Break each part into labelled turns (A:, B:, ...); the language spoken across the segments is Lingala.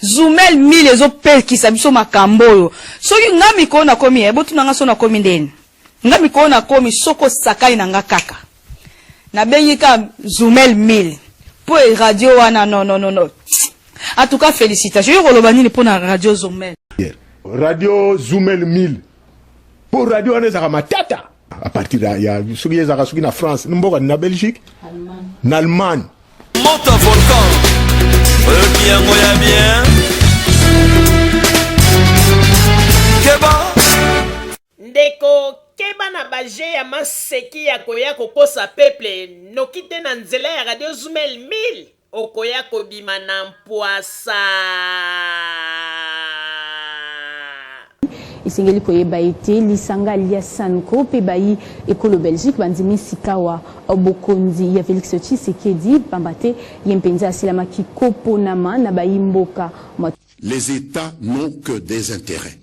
A: Zoumel 1000 ezope kisa biso makambo oyo. Soki ngami ko na komi ebotu nanga so na komi ndeni. Ngami ko na komi soko sakai nanga kaka. Na bengi ka Zoumel 1000. Po radio wana non. En tout cas félicitations. Yo kolobani ni pour na radio Zoumel.
B: Radio Zoumel 1000. Pour radio wana za matata. À partir de il y a soki ezaka soki na France, mboka na Belgique, en Allemagne.
C: Monte un volcan. Bien moya bien. Keba.
D: Ndeko keba na baje ya maseki ya koya kokosa peuple nokite na nzela ya radio Zoumel 1000 okoya kobima na mpwasa.
E: Isengeli koyeba ete lisanga lia sanko pe bayi ekolo Belgique bandimi sikawa obokondi ya Félix Tshisekedi pambate yempenza asilama kikopo nama na bayi mboka.
F: Les États n'ont que des intérêts,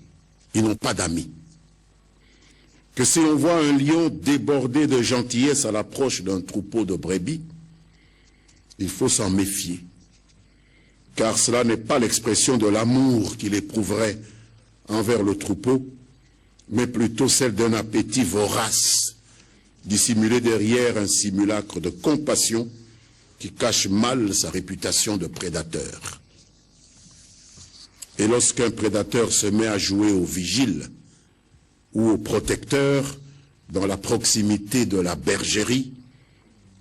F: ils n'ont pas d'amis. Que si l'on voit un lion débordé de gentillesse à l'approche d'un troupeau de brebis, il faut s'en méfier, car cela n'est pas l'expression de l'amour qu'il éprouverait envers le troupeau, mais plutôt celle d'un appétit vorace, dissimulé derrière un simulacre de compassion qui cache mal sa réputation de prédateur. Et lorsqu'un prédateur se met à jouer au vigile ou au protecteur dans la proximité de la bergerie,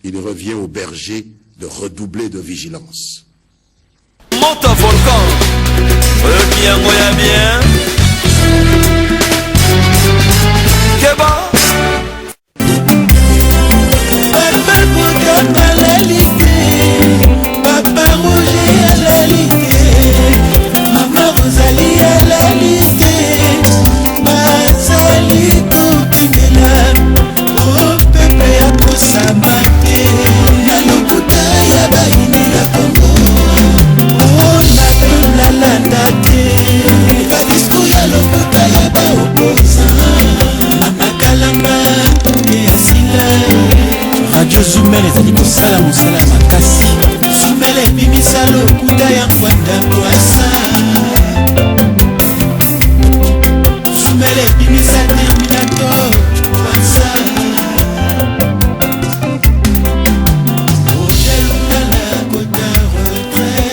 F: il revient au berger de redoubler de vigilance.
C: Monte un volcan. Bien moya bien. Keba.
G: Papa Bouddha à la lycée, Papa Roger à la lycée, Maman Rosalie à la lycée, Bazali Koukimela, oh Pepe à Kosamate, Nalokuta ya Baini la Congo, oh Nalola la Nate, Badisco ya Lokuta ya Baoposa, Amakalamba, Radio Zoumel ezali kosala mosala makasi. Zoumel ebimisa lokuta ya kwanda mwasa. Zoumel ebimisa terminator mwasa. Roger Lungala kota retraite.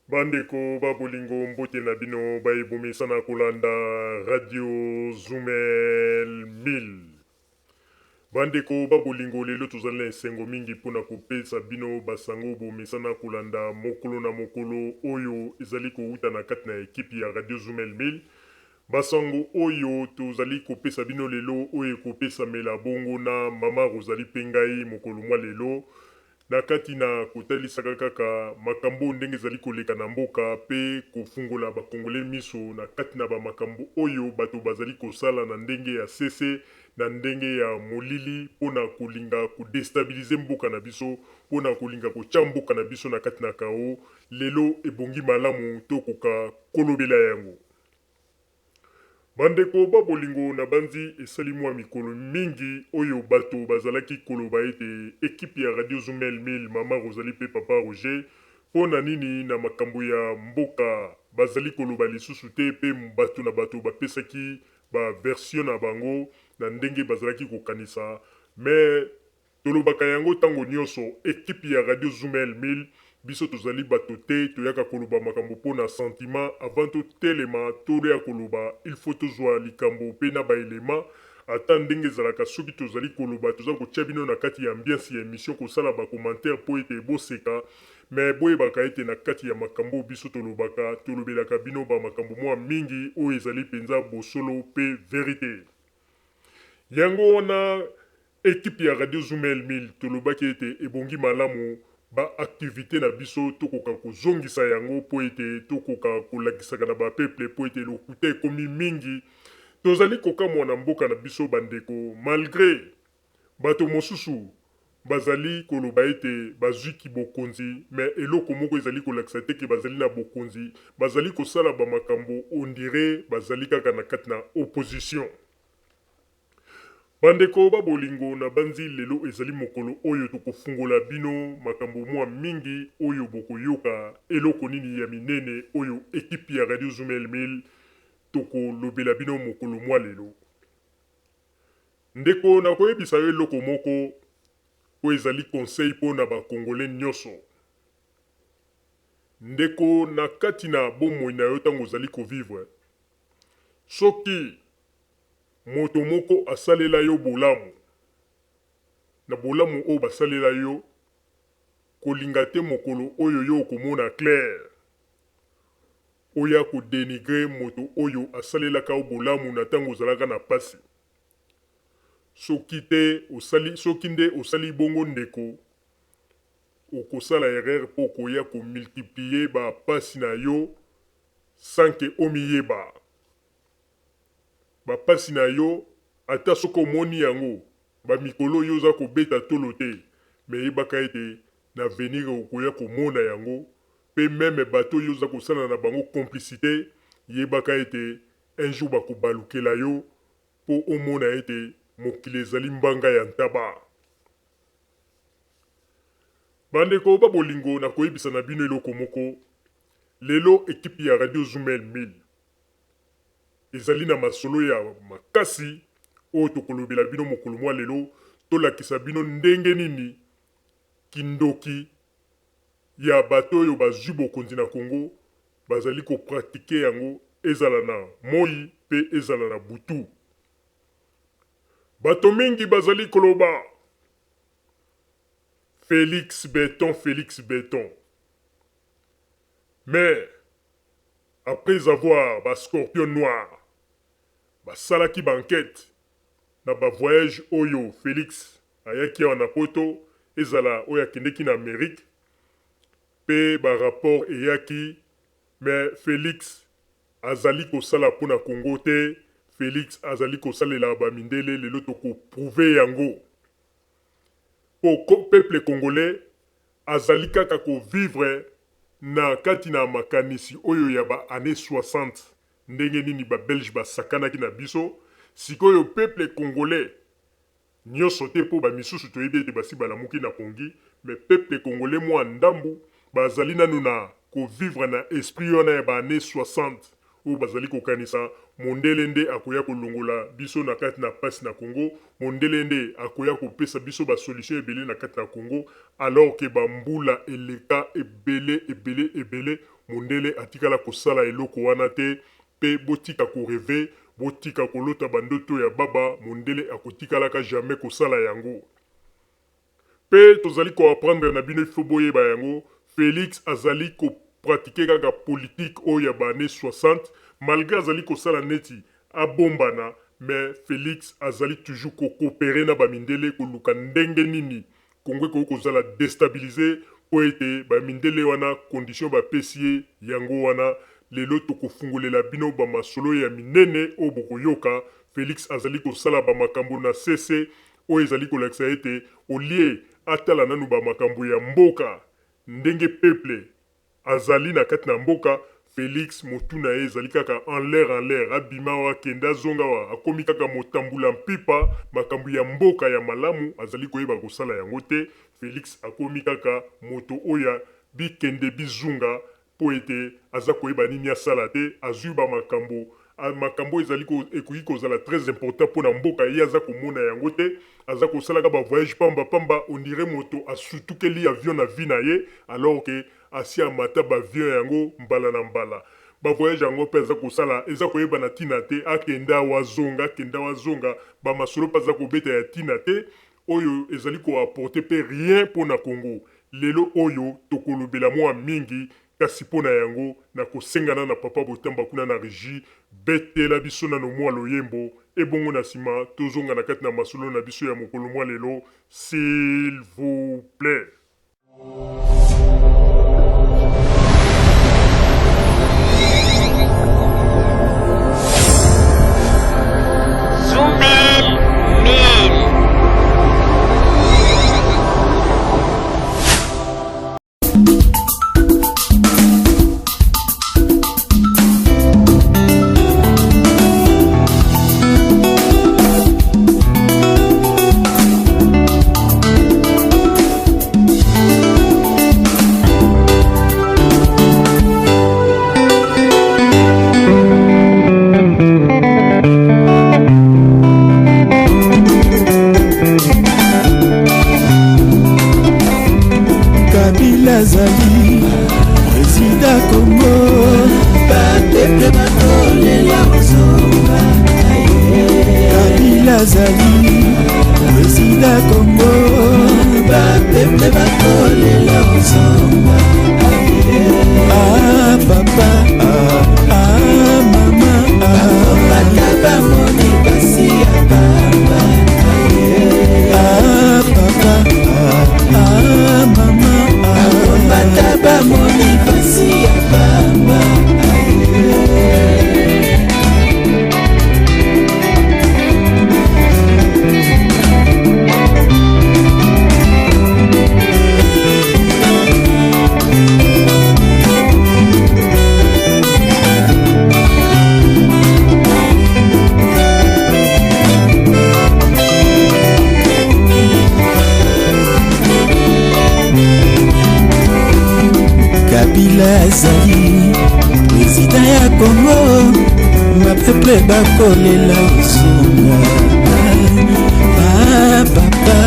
H: Bandeko babolingo mbote na bino baibomisa na kolanda Radio Zoumel 1000. Bandeko babolingo lelo tozali na esengo mingi mpona kopesa bino basango bomisa na kolanda mokolo na mokolo oyo ezali kouta na kati na ekipi ya Radio Zoumel 1000. Basango oyo tozali kopesa bino lelo oyo ekopesa mela bongo na Mama Rosalie Pengai mokolo mwa lelo. Na kati na kotalisaka kaka makambo ndenge ezali koleka na mboka pe kofungola bakongole miso na kati na bamakambo oyo bato bazali kosala na ndenge ya sese na ndenge ya molili mpona kolinga kodestabilize mboka na biso mpona kolinga kotya mboka na biso na kati na kao lelo ebongi malamu tokoka kolobela yango. Bandeko babolingo na banzi esali mwa mikolo mingi oyo bato bazalaki koloba ete ekipe ya Radio Zoumel 1000 Mama Rosalie pe Papa Roger pona nini na makambo ya mboka bazali koloba lisusu te pe bato na bato bapesaki ba version na bango na ndenge bazalaki kokanisa me tolobaka yango tango nyonso ekipe ya Radio Zoumel 1000 biso tozali bato te toyaka koloba makambo pona sentiment avant to telema toya koloba il faut tozwa likambo pe na baelema ata ndenge ezalaka soki tozali koloba toza kotia bino na kati ya ambiance ya émission kosala bacommentaire po ete boseka me boyebaka ete na kati ya makambo biso tolobelaka bino bamakambo mwa mingi oyo ezali mpenza bosolo pe verité. Yango wana ekipe ya Radio Zoumel 1000 tolobaki ete ebongi malamu ba activité na biso tokoka kozongisa yango po ete tokoka kolakisaka na ba peuple po ete lokuta ekomi mingi tozali kokamwa na mboka na biso bandeko malgré bato mosusu bazali koloba ete bazwiki bokonzi me eloko moko ezali kolakisa te ke bazali na bokonzi, bazali kosala bamakambo ondire bazali kaka na kati na opposition. Bandeko babolingo na banzi lelo ezali mokolo oyo tokofungola bino makambo mwa mingi oyo bokoyoka eloko nini ya minene oyo ekipi ya Radio Zumel Mil tokolobela bino mokolo mwa lelo. Ndeko na koyebisa yo eloko moko oyo ezali conseil mpona bakongole nyonso. Ndeko na kati na bomoi na yo ntango ozali kovivre, soki moto moko asalela yo bolamu, na bolamu oyo basalela yo, kolinga te mokolo oyo yo okomona clair, oya kodenigre moto oyo asalelaka yo bolamu na ntango ozalaka na pasi. Soki nde osali bongo ndeko, okosala erreur po koya komultiplier ba pasi na yo sanke omiyeba. Ba pasi na yo ata soko moni yango ba mikolo yo za kobeta tolo te, me yebaka ete na venir okoya komona yango, pe meme bato yo za kosala na bango complicité, yebaka ete un jour bakobalukela yo po omona ete mokili ezali mbanga ya ntaba. Bandeko babolingo na koyebisa na bino eloko moko, lelo ekipi ya Radio Zumel Mil ezali na masolo ya makasi oyo tokolobela bino mokolo mwa lelo, tolakisa bino ndenge nini kindoki ya bato oyo bazwi bokonzi na Congo bazali kopratike yango ezala na moi pe ezala na butu. Bato mingi bazali koloba Félix Béton. Mais après avoir ba scorpion noir, ba salaki banquette na ba voyage oyo Félix ayaki na poto ezala oyo akendeki na Amérique, pe ba rapport eyaki, mais Félix azali kosala pona Congo te, Félix azali kosalela ba mindele lelo toko prouver yango. Pour peuple congolais azali kaka ko vivre na kati na makanisi oyo ya ba année 60 ndenge nini ba Belge ba sakanaki na biso, sikoyo peuple congolais nyonso te po ba misusu toyebi ete basi balamuki na Kongi, mais peuple congolais mwa ndambu bazali nanu na ko vivre na esprit wana ya ba année 60 oyo bazali kokanisa mondele nde akoya kolongola biso na kati na pasi na Congo, mondele nde akoya kopesa biso ba solution ebele na kati na Congo, alors que bambula eleka ebele mondele atikala kosala eloko wana te, pe botika ko rêver, botika kolota bandoto ya baba, mondele akotikalaka jamais kosala yango. Pe tozali ko apprendre na bino ifo boyeba yango, Félix azali ko pratiquer kaka politique oyo ya ba année 60, malgré azali kosala neti abombana, mais Félix azali toujours ko coopérer na ba mindele koluka ndenge nini Kongo ko kozala déstabiliser po ete ba mindele wana condition ba pesie yango wana lelo tokofungolela bino ba masolo ya minene o bokoyoka. Félix azali kosala ba makambo na CC oyo ezali kolakisa ete olie atala nanu ba makambo ya mboka ndenge peuple azali na kati na mboka, Félix motuna ye ezali kaka en l'air, abima wa kenda zonga wa akomi kaka motambula mpipa, makambo ya mboka ya malamu azali koyeba kosala yango te. Félix akomi kaka moto oya bikende bizunga po ete aza koyeba nini asala te, azwi ba makambo ezali ekoki kozala très important pona mboka ye aza komona yango te, aza kosalaka ba voyage pamba on dirait moto asutukeli avion na vie na ye, alors que asi amata ba avion yango mbala na mbala. Ba voyage yango pe aza kosala eza koyeba na tina te, akenda wazonga ba masolo pa aza kobeta ya tina te, oyo ezali ko apporter pe rien pona Congo. Lelo oyo tokolobela mwa mingi, kasi pona yango na kosengana na papa Botamba kuna na régie betela biso na no mwa loyembo, ebongo na sima tozonga na kati na masolo na biso ya mokolo mwa lelo, s'il vous plaît.
D: Zumel Mil.
G: peple bakolela ozonga. Ah papa, ah mama, bata bamoni basi ya pamba. Ah papa, ah mama, bata bamoni basi ya pamba. Kabila azali président ya Congo, bapeple bakolela ozonga. Ah papa,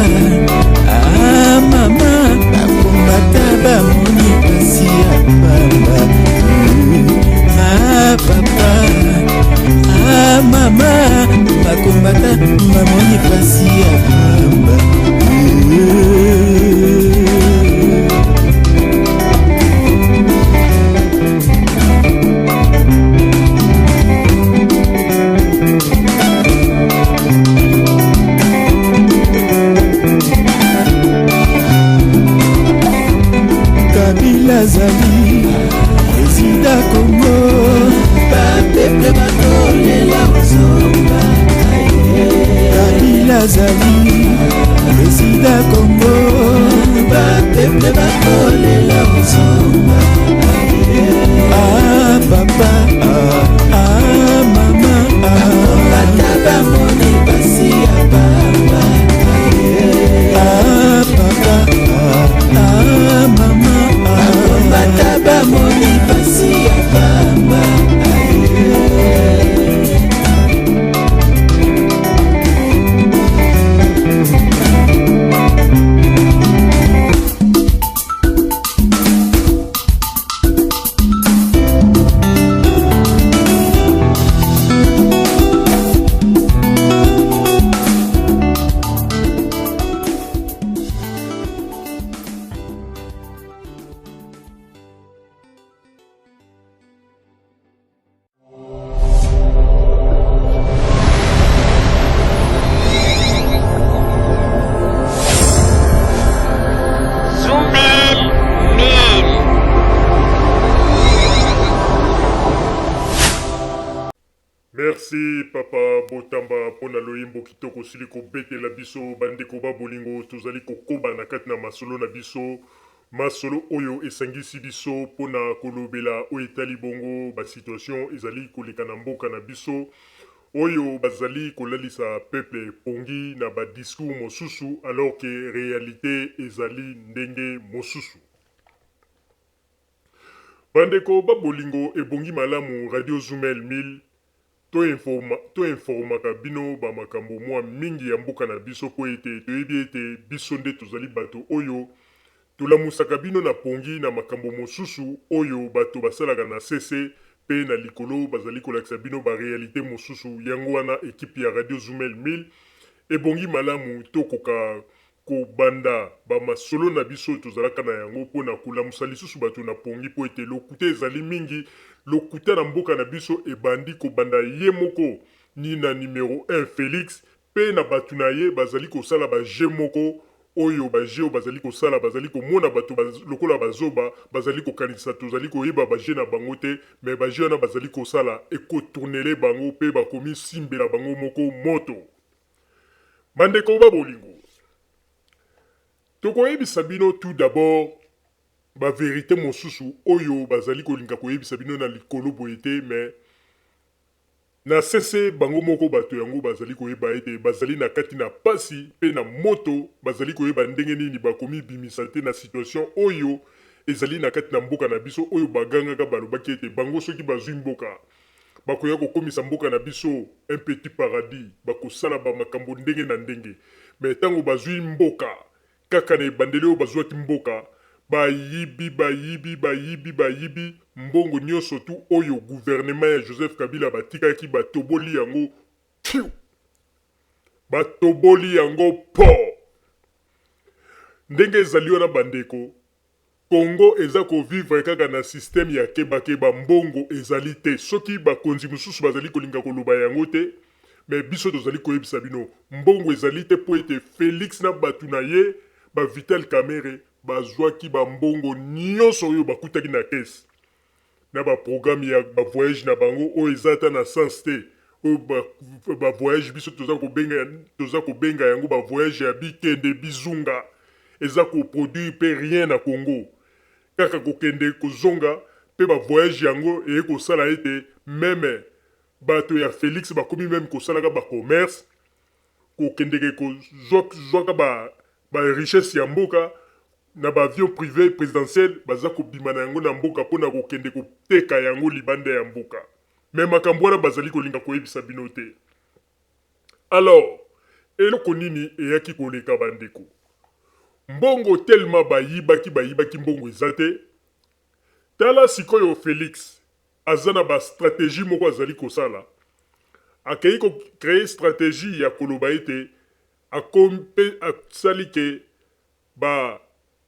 G: ah mama, bakombata bamoni pasi ya pamba. Ah papa, ah mama, bakombata bamoni pasi ya pamba. Azali président Congo, bapeple bakolela ozonga. Kabila azali président Congo, bapeple bakolela ozonga. Ah papa, ah mama, bata bamoni basi ya pamba. Ah papa, ah mama, bata bamoni pasi ya pamba.
H: Merci papa Botamba pona loyimbo kitoko sili kobetela biso bandeko ba bolingo tozali kokoba na kati na masolo na biso masolo oyo esangisi biso pona kolobela oyo etali bongo basituation ezali koleka na mboka na biso oyo bazali kolalisa peuple pongi na badiscours mosusu alors que réalité ezali ndenge mosusu. Bandeko ba bolingo ebongi malamu Radio Zumel 1000 to informaka bino ba makambo mwa mingi ya mboka na biso po ete toyebi ete biso nde tozali bato oyo tolamusaka bino na pongi na makambo mosusu oyo bato basalaka na sese pe na likolo bazali kolakisa bino ba réalité mosusu yango wana ekipe ya Radio Zumel 1000 ebongi malamu tokoka kobanda ba masolo na biso tozalaka na yango po na kolamusa lisusu bato na pongi po ete lokuta ezali mingi lokuta na mboka na biso ebandi kobanda ye moko ni na numéro 1 Félix pe na bato na ye bazali kosala ba je moko oyo ba je bazali kosala bazali komona bato lokola bazoba bazali kokanisa tozali koyeba ba je na bango te mais ba je wana bazali kosala ekotournele bango pe bakomi simbela bango moko moto. Bandeko ba bolingo tokoyebisa bino tout d'abord ba vérité mosusu oyo bazali kolinga koyebisa bino na likolo boye te mais na sese bango moko bato yango bazali koyeba ete bazali na kati na pasi pe na moto bazali koyeba ndenge nini bakomi bimisa te na situation oyo ezali na kati na mboka na biso oyo bagangaka balobaki ete bango soki bazwi mboka bakoya kokomisa mboka na biso un petit paradis bakosala ba makambo ndenge na ndenge mais tango bazwi mboka kaka na ebandeli oyo bazwaki mboka bayibi mbongo nyonso tu oyo gouvernement ya Joseph Kabila batikaki batoboli yango batoboli yango po ndenge ezali wana bandeko Congo eza kovivre kaka na système ya keba mbongo ezali te soki bakonzi mosusu bazali kolinga koloba yango te mais biso tozali koyebisa bino mbongo ezali te po ete Félix na batu na ye ba Vital Kamerhe bazwaki bambongo nyonso oyo bakutaki na kese na baprogramme ya bavoyage na bango oyo eza ata na sens te oyo bavoyage biso toza kobenga yango bavoyage ya bikende bizunga eza koproduire mpe rien na Congo kaka kokende kozonga mpe bavoyage yango eye kosala ete meme bato ya Félix bakomi meme kosalaka bacommerce kokendeke kozwaka richesse ya mboka na baavion privé présidentiel baza kobima na yango na mboka mpona kokende koteka yango libanda ya mboka me makambo wana bazali kolinga koyebisa bino te. Alors eloko nini eyaki koleka bandeko mbongo tellement bayibaki mbongo eza te tala sikoyo Félix aza na bastratégie moko azali kosala akei kocreye stratégie ya koloba ete asali ke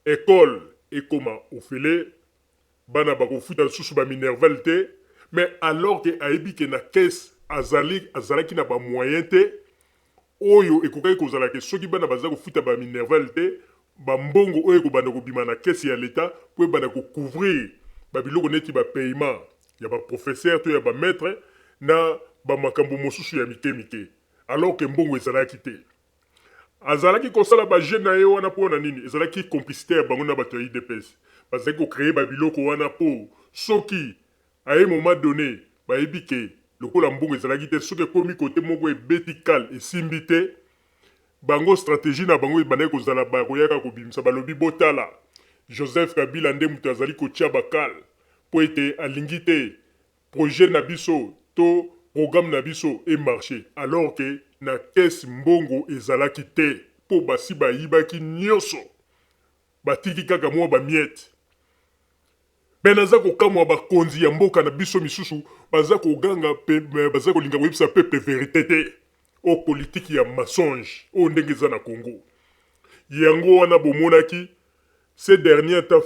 H: école ekoma ofele bana bakofuta susu Minerval te mais alors que ayebi ke na caisse azalaki na moyen te oyo ekokaki kozala ke soki bana baza kofuta Minerval te bambongo oyo ekobanda kobima na caisse ya l'État po ebanda kocouvrir babiloko neti paiement ya professeur to ya maître na makambo mosusu ya mike alors que mbongo ezalaki te azalaki kosala jeune na ye wana po na nini ezalaki complicité ya bango na bato ya IDPS bazalaki kocreye babiloko wana po soki à un moment donné bayebi ke lokola mbongo ezalaki te soki ekomi kote moko ebeti kale esimbi te bango stratégie na bango ebandaki kozala bakoyaka kobimisa balobi botala Joseph Kabila nde moto azali kotia bakale po ete alingi te projet na biso to programme na biso emarché alors que na caisse mbongo ezalaki te po basi bayibaki nyonso batiki kaka mwa bamiete me naza kokamwa bakonzi ya mboka na biso misusu baza koganga baza kolinga koyebisa pepe verité te o politiki ya mensonge o ndenge eza na Congo yango wana bomonaki ces derniers temps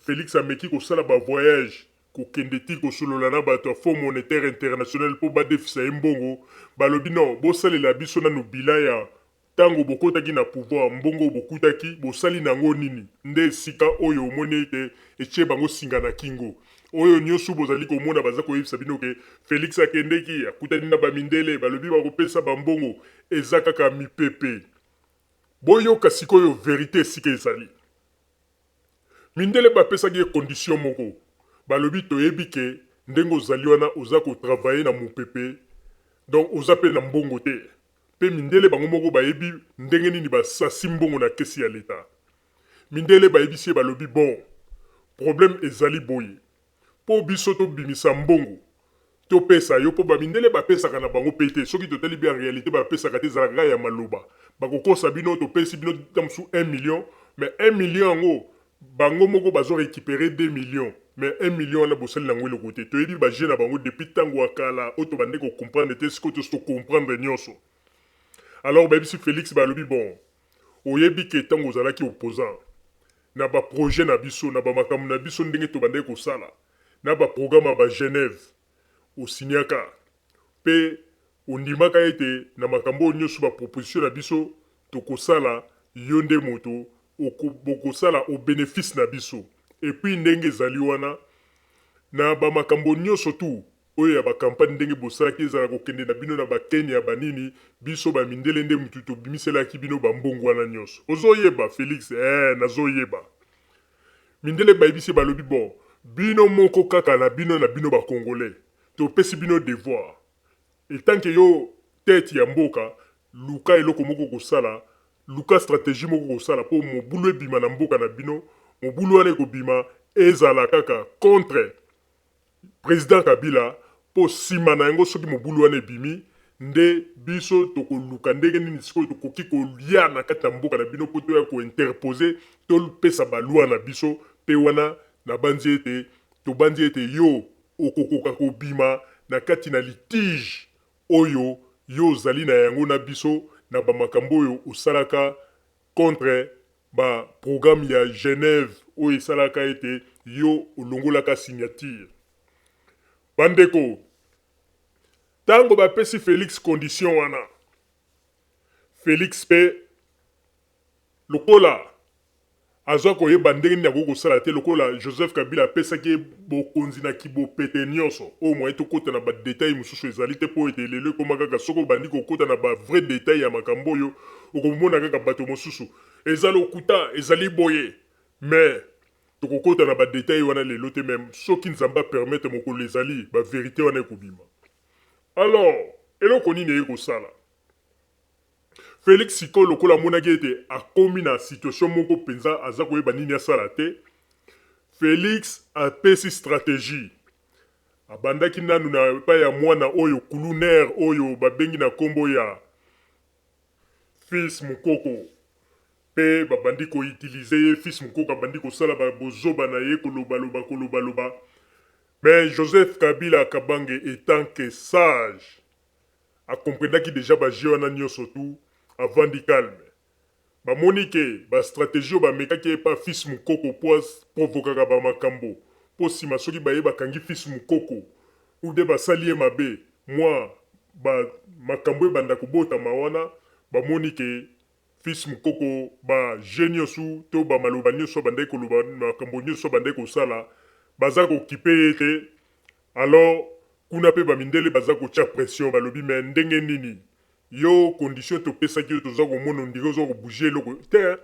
H: Félix ameki kosala voyage kokende ti kosolola na bato ya Fonds monétaire international po badefisa ye mbongo balobi non bosalela biso nanu bila ya tango bokotaki na pouvoir mbongo bokutaki bosali nango nini nde sika oyo omoni ete etie bango singa na kingo oyo nyonso bozali komona baza koyebisa bino ke Félix akendeki akutani na bamindele balobi bakopesa bambongo eza kaka mipepe boyoka sikoyo verité esika ezali mindele bapesaki ye condition moko balobi toyebi ke ndenge ozali wana oza kotravaye na mopepe donc oza pe na mbongo te pe mindele bango moko bayebi ndenge nini basasi mbongo na kesi ya l'État mindele bayebisi ye balobi bon problème ezali boye po biso tobimisa mbongo topesa yo po bamindele bapesaka na bango pe te soki totali bi en réalité bapesaka te ezalaka ya maloba bakokosa bino topesi bino tamsu 1 million mais 1 million yango bango moko bazo récupérer 2 millions mais 1 million na bosali nango le côté toyebi baje na bango depuis tango akala oto bande ko comprendre te siko to comprendre nyonso alors bayebisi Félix balobi bon oyebi ke tango ozalaki opposant na ba projet na biso na ba makambo na biso ndenge to bande ko sala na ba programme ba Genève osiniaka pe ondimaka ete na makambo nyonso ba proposition na biso tokosala yonde moto okosala au bénéfice na biso et puis ndenge ezali wana na ba makambo nyonso tu oyo ya ba campagne ndenge bosalaki ezala kokende na bino na ba Kenya banini biso ba mindele nde mutu tobimiselaki bino bambongo wana nyonso ozoyeba Félix nazoyeba mindele bayebisi balobi bon bino moko kaka na bino ba congolais topesi bino devoir et tant que yo tête ya mboka luka eloko moko kosala luka stratégie moko kosala po mobulu ebima na mboka na bino mobulu wana ekobima ezala kaka contre président Kabila po sima na yango soki mobulu wana ebimi nde biso tokoluka ndenge nini sikoyo tokoki kolia na kati ya mboka na bino po toya kointerpose topesa balwa na biso pe wana na tobandi ete yo okokoka kobima na kati na litige oyo yo ozali na yango na biso na bamakambo oyo osalaka contre ba programme ya Genève oyo esalaka ete yo olongolaka signature. Bandeko, tango bapesi Félix condition wana, Félix pe lokola azwa koyeba ndenge nini akokosala te lokola Joseph Kabila apesaki bokonzi na kibopete nyonso oyo moye tokota na badetail mosusu ezali te mpo ete lelo ekoma kaka soki obandi kokota na bavrai detail ya makambo oyo okomona kaka bato mosusu eza lokuta ezali boye mais tokokota na badetail wana lelo te meme soki nzambe apermettre mokolo ezali baverité wana ekobima. Alors eloko nini ekosala Félix sikoyo lokola amonaki ete akomi na situation moko mpenza aza koyeba nini asala te, Félix apesi stratégie. Abandaki nanu na epai ya mwana oyo kuluner oyo babengi na kombo ya fils mukoko. Pe babandi koutilize ye fils mukoko abandi kosala bozoba na ye koloba. Mais Joseph Kabila Kabange étant que sage, a comprenaki déjà baje wana nyonso tout avant di calme. Bamoni ke ba stratégie ba mekaki pa fils mukoko poas provokaka ba makambo. Po sima soki baye bakangi fils mukoko ou de basali ye mabe. Moi ba makambo banda kobota mawana bamoni ke fils mukoko ba genio su to ba maloba nyonso banda koloba makambo nyonso banda kosala baza kokipe ete alors kuna pe bamindele baza kotia pression balobi me ndenge nini yo condition topesaki yo toza komona ndenge oza kobouge eloko te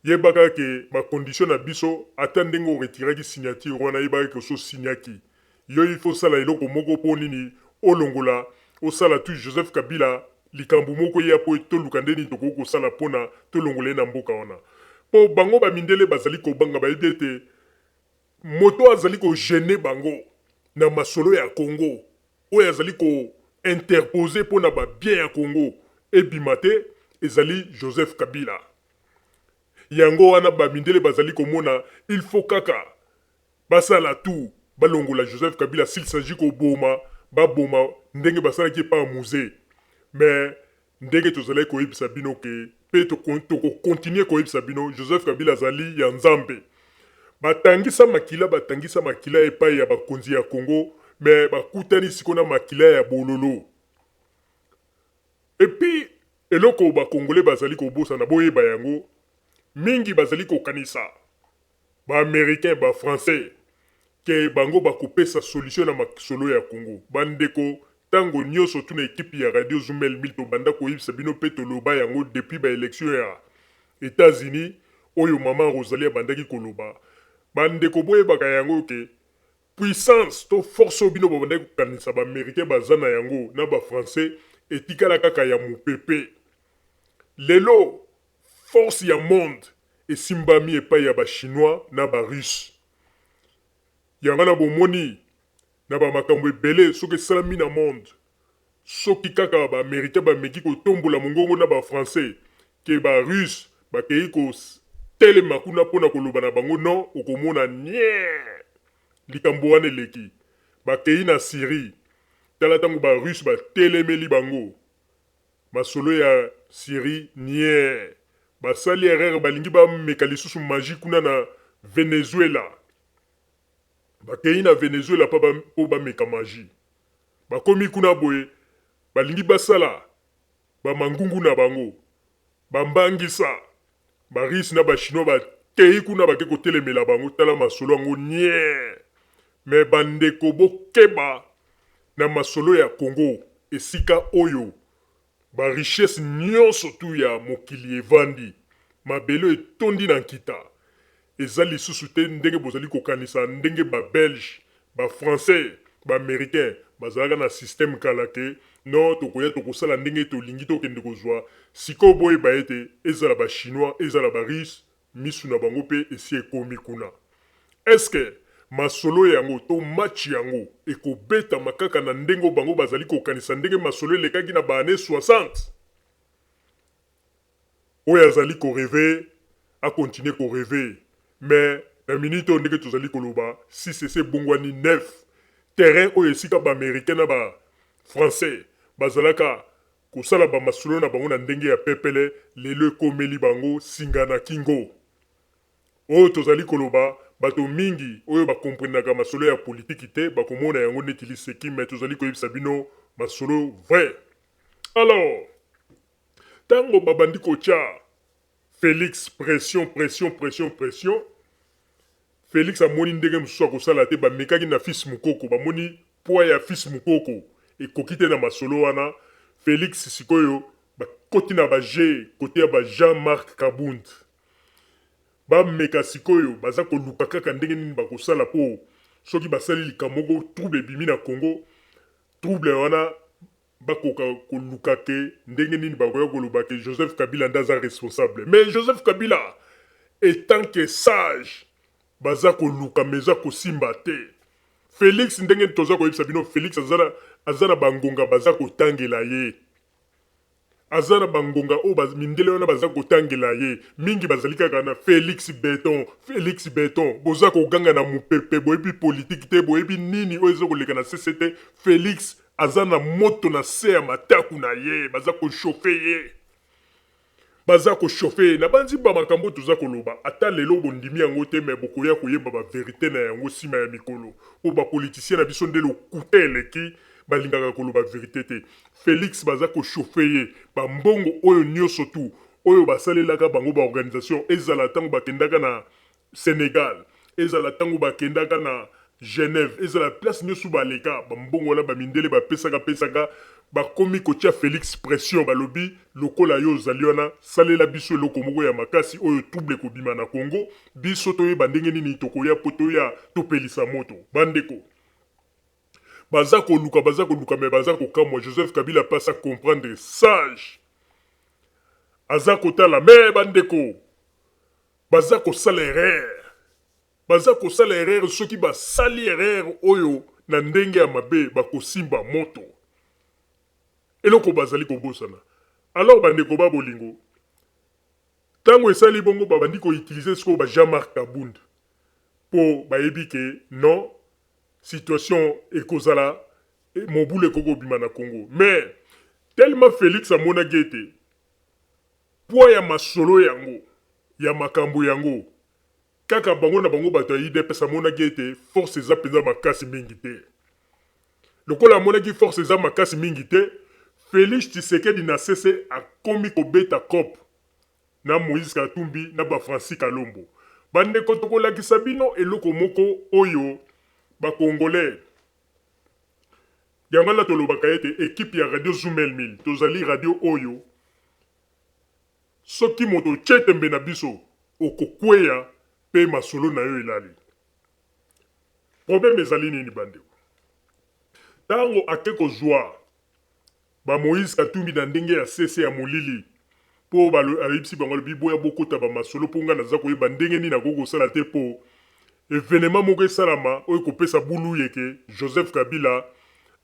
H: yebaka ke bacondition na biso ata ndenge oretiraki signature wana yebaka ke ososignaki yo il faut sala eloko moko mpo nini olongola osala tu Joseph Kabila likambo moko ya po toluka ndeni tokoki kosala mpona tolongola ye na mboka wana mpo bango bamindele bazali kobanga bayebi ete moto azali kogene bango na masolo ya Congo oyo azali ko-interpose mpona babien ya Congo ebima te ezali Joseph Kabila. Yango wana bamindele bazali komona il faut kaka basala tout balongola Joseph Kabila s'il s'agit koboma baboma ndenge basalaki epa musée mais ndenge tozali koyebisa bino ke pe tokokontinue koyebisa bino Joseph Kabila azali ya nzambe. Batangisa makila epai ya bakonzi ya Congo mais bakutani sikona makila ya bololo. Et puis eloko bakongole bazali kobosa na boyeba yango mingi bazali kokanisa ba américain ba français ke bango bakopesa solution na makisolo ya Congo. Bandeko tango nyonso tuna ekipe ya Radio Zumel Milto banda koyebisa bino pe toloba yango depuis ba élection ya États-Unis oyo mama Rosalie bandaki koloba bandeko boyebaka yango ke puissance to force bino babandaki kokanisa ba américain baza na yango na ba français etikala kaka ya mopepe. Lelo force ya monde esimbami epai ya ba chinois na ba russe. Yango na bomoni na ba makambo ebele soki esalami na monde soki kaka ba américain bameki kotombola mongongo na ba français ke ba russe bakei kotelema kuna mpona koloba na bango non okomona nie likambo wana eleki bakei na Syrie tala ntango ba russe batelemeli bango masolo ya Syrie nie basali erreur balingi bameka lisusu magie kuna na Venezuela bakei na Venezuela po bameka magie bakomi kuna boye balingi basala bamangungu na bango bambangisa barisi na bachinois bakei kuna bake kotelemela bango tala masolo yango nie me bandeko bokeba na masolo ya Congo esika oyo ba richesse nyonso tu ya mokili evandi mabelo etondi na nkita eza lisusu te ndenge bozali kokanisa ndenge ba belge ba français ba américain bazalaka na système kala ke no tokoya tokosala ndenge tolingi tokende kozwa sikoyo boyeba ete ezala ba chinois ezala ba russe misu na bango mpe esi ekomi kuna. Eske masolo yango to match yango ekobetama kaka na ndenge bango bazali kokanisa ndenge masolo elekaki na ba années 60 oyo azali koreve akontinue koreve mais na minute oyo ndenge tozali koloba si sese bongwani 9 terrain oyo esika ba américain na ba français bazalaka kosala ba masolo na bango na ndenge ya pepele lelo ekomeli bango singa na kingo oyo tozali koloba bato mingi oyo bakomprenaka masolo ya politiki te bakomona yango neti liseki me tozali koyebisa bino masolo vrai. Alors ntango babandi kotya Félix pression Félix amoni ndenge mosusu akosala te bamekaki na fils mokoko bamoni poids ya fils mokoko ekoki te na masolo wana Félix sikoyo bakoti na baje kote ya ba Jean-Marc Kabund bameka sikoyo baza koluka kaka ndenge nini bakosala po soki basali likambo moko trouble ebimi na Congo trouble wana bakoka koluka ke ndenge nini bakoya koloba ke Joseph Kabila ndaza responsable mais Joseph Kabila étant que sage baza koluka meza kosimba te Félix ndenge toza koyebisa bino Félix azana bangonga baza kotangela ye azana bangonga o mindele wana baza kotangela ye mingi bazali kaka na Félix Béton boza koganga na mupepe boyebi politique te boyebi nini oyo ezo koleka na CCT Félix azana moto na se ya mataku na ye baza kochauffe ye na banzi ba makambo toza koloba ata lelo bondimi yango te me bokoya koyeba ba vérité na yango sima ya mikolo o ba politicien na biso ndelo kuta eleki balingaka koloba vérité te Félix baza kochauffe ye ba mbongo oyo nyonso tu oyo basalelaka bango ba organisation ezala tango bakendaka na Sénégal ezala tango bakendaka na Genève ezala place nyonso baleka bambongo wana bamindele bapesaka bakomi kotia Félix pression balobi lokola yo ozali wana salela biso eloko moko ya makasi oyo trouble kobima na Congo biso toyeba ndenge nini tokoya po toya topelisa moto bandeko baza koluka me baza kokamwa Joseph Kabila pasa comprendre sage aza kotala me bandeko baza kosala erreur soki basali erreur oyo na ndenge ya mabe bakosimba moto eloko bazali kobosana alors bandeko babolingo tango esali bongo babandi koutilize sikoyo ba Jean-Marc Kabund po bayebi ke non situation ekozala mobulu ekokobima na Congo mais tellement Félix amonaki ete poids ya masolo yango ya makambo yango kaka bango na bango bato ya UDPS amonaki ete force eza mpenza makasi mingi te lokola amonaki force eza makasi mingi te Félix Tshisekedi na sese akomi kobeta cop na Moïse Katumbi na ba Francis Kalombo bandeko tokolakisa bino eloko moko oyo bakongolais yango la tolobaka ete ekipe ya radio Zoomel 1000 tozali radio oyo soki moto chetembe na biso okokweya pe masolo na yo elali problème ezali nini bandeko tango ake kozwa ba Moïse Katumbi na ndenge ya sese ya molili po ayebisi bango lobi boya bokota ba masolo po nga naza koyeba ndenge nini akokosala te po événement moko esalama oyo kopesa bulu yeke Joseph Kabila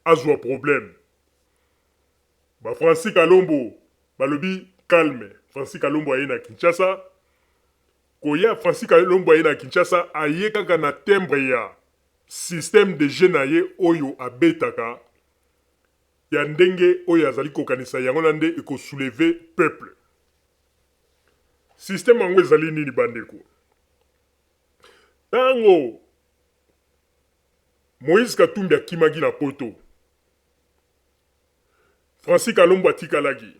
H: azwa problème ba Francis Kalombo balobi calme Francis Kalombo aye na Kinshasa koya Francis Kalombo aye na Kinshasa aye kaka na timbre ya système de jeu na ye oyo abetaka ya ndenge oyo azali kokanisa yango na nde ekosouleve peuple système yango ezali nini bandeko tango Moïse Katumbi akimaki na poto Francis Kalombo atikalaki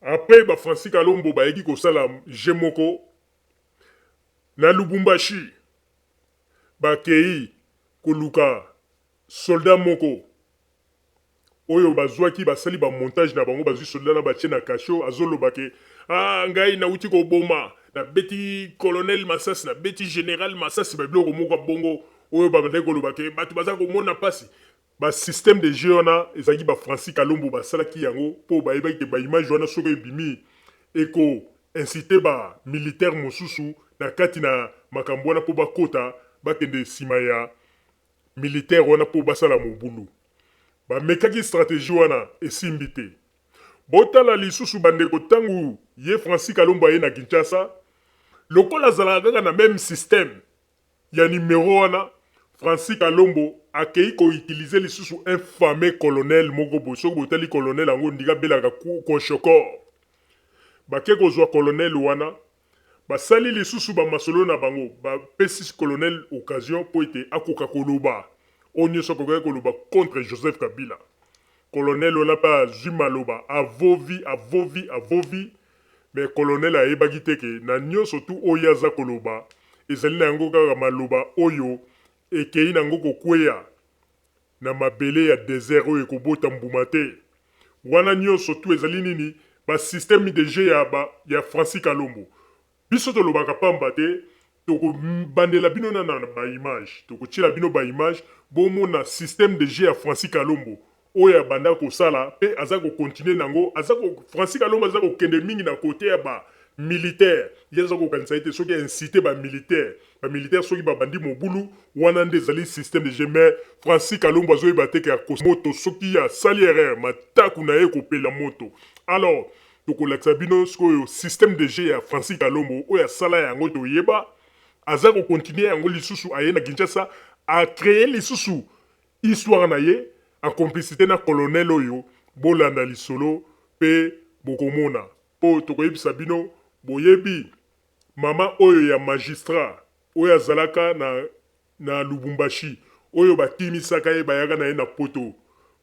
H: après ba Francis Kalombo bayeki kosala jeu moko na Lubumbashi bakei koluka soldat moko oyo bazwaki basali ba montage na bango bazwi soldat na batie na kasho azoloba ke ngai nauti koboma na beti colonel Masasi na beti général Masasi ba biloko moko bongo oyo babandaki koloba ke bato baza komona pasi ba système de jeu wana ezalaki ba Francis Kalombo basalaki yango po bayebaki ke ba image wana soki ebimi eko inciter ba militaire mosusu na kati na makambo wana po bakota bakende sima ya militaire wana po basala mobulu bamekaki stratégie wana esimbi te botala lisusu bandeko tangu ye Francis Kalombo aye na Kinshasa lokola azalaka kaka na même système ya numéro wana Francis Kalombo akei koutilize lisusu un fameux colonel moko boye soki botali colonel yango ndika belaka Koshokor bake kozwa colonel wana basali lisusu bamasolo na bango bapesi colonel occasion po ete akoka koloba oyo nyonso akokaki koloba contre Joseph Kabila. Colonel ona mpe azwi maloba avovi mais colonel ayebaki te ke na nyonso tu oyo aza koloba ezali na yango kaka maloba oyo ekei nango kokweya na mabele ya désert oyo ekobota mbuma te. Wana nyonso tu ezali nini basystème de jeu ya Francis Kalombo. Biso tolobaka pamba te tokobandela bino na baimage tokotiela bino baimage bomona système de jeu ya Francis Kalombo oyo abanda kosala mpe aza kokontinue nango. Francis Kalombo aza kokende mingi na kote ya militaire ye aza kokanisa ete soki incite bamilitaire soki babandi mobulu wana nde ezali système de jeu. Mais Francis Kalombo azoyeba te ke akosa moto soki asali erreur mataku na ye kopela moto. Alors tokolakisa bino sikoyo système de jeu ya Francis Kalombo oyo asala yango toyeba aza kokontinue yango lisusu aye na Kinshasa acreye lisusu histoire na ye en complicité na colonel oyo bolanda lisolo pe bokomona po tokoyebisa bino boyebi mama oyo ya magistrat oyo azalaka na Lubumbashi oyo batimisaka ye bayaka na ye na poto.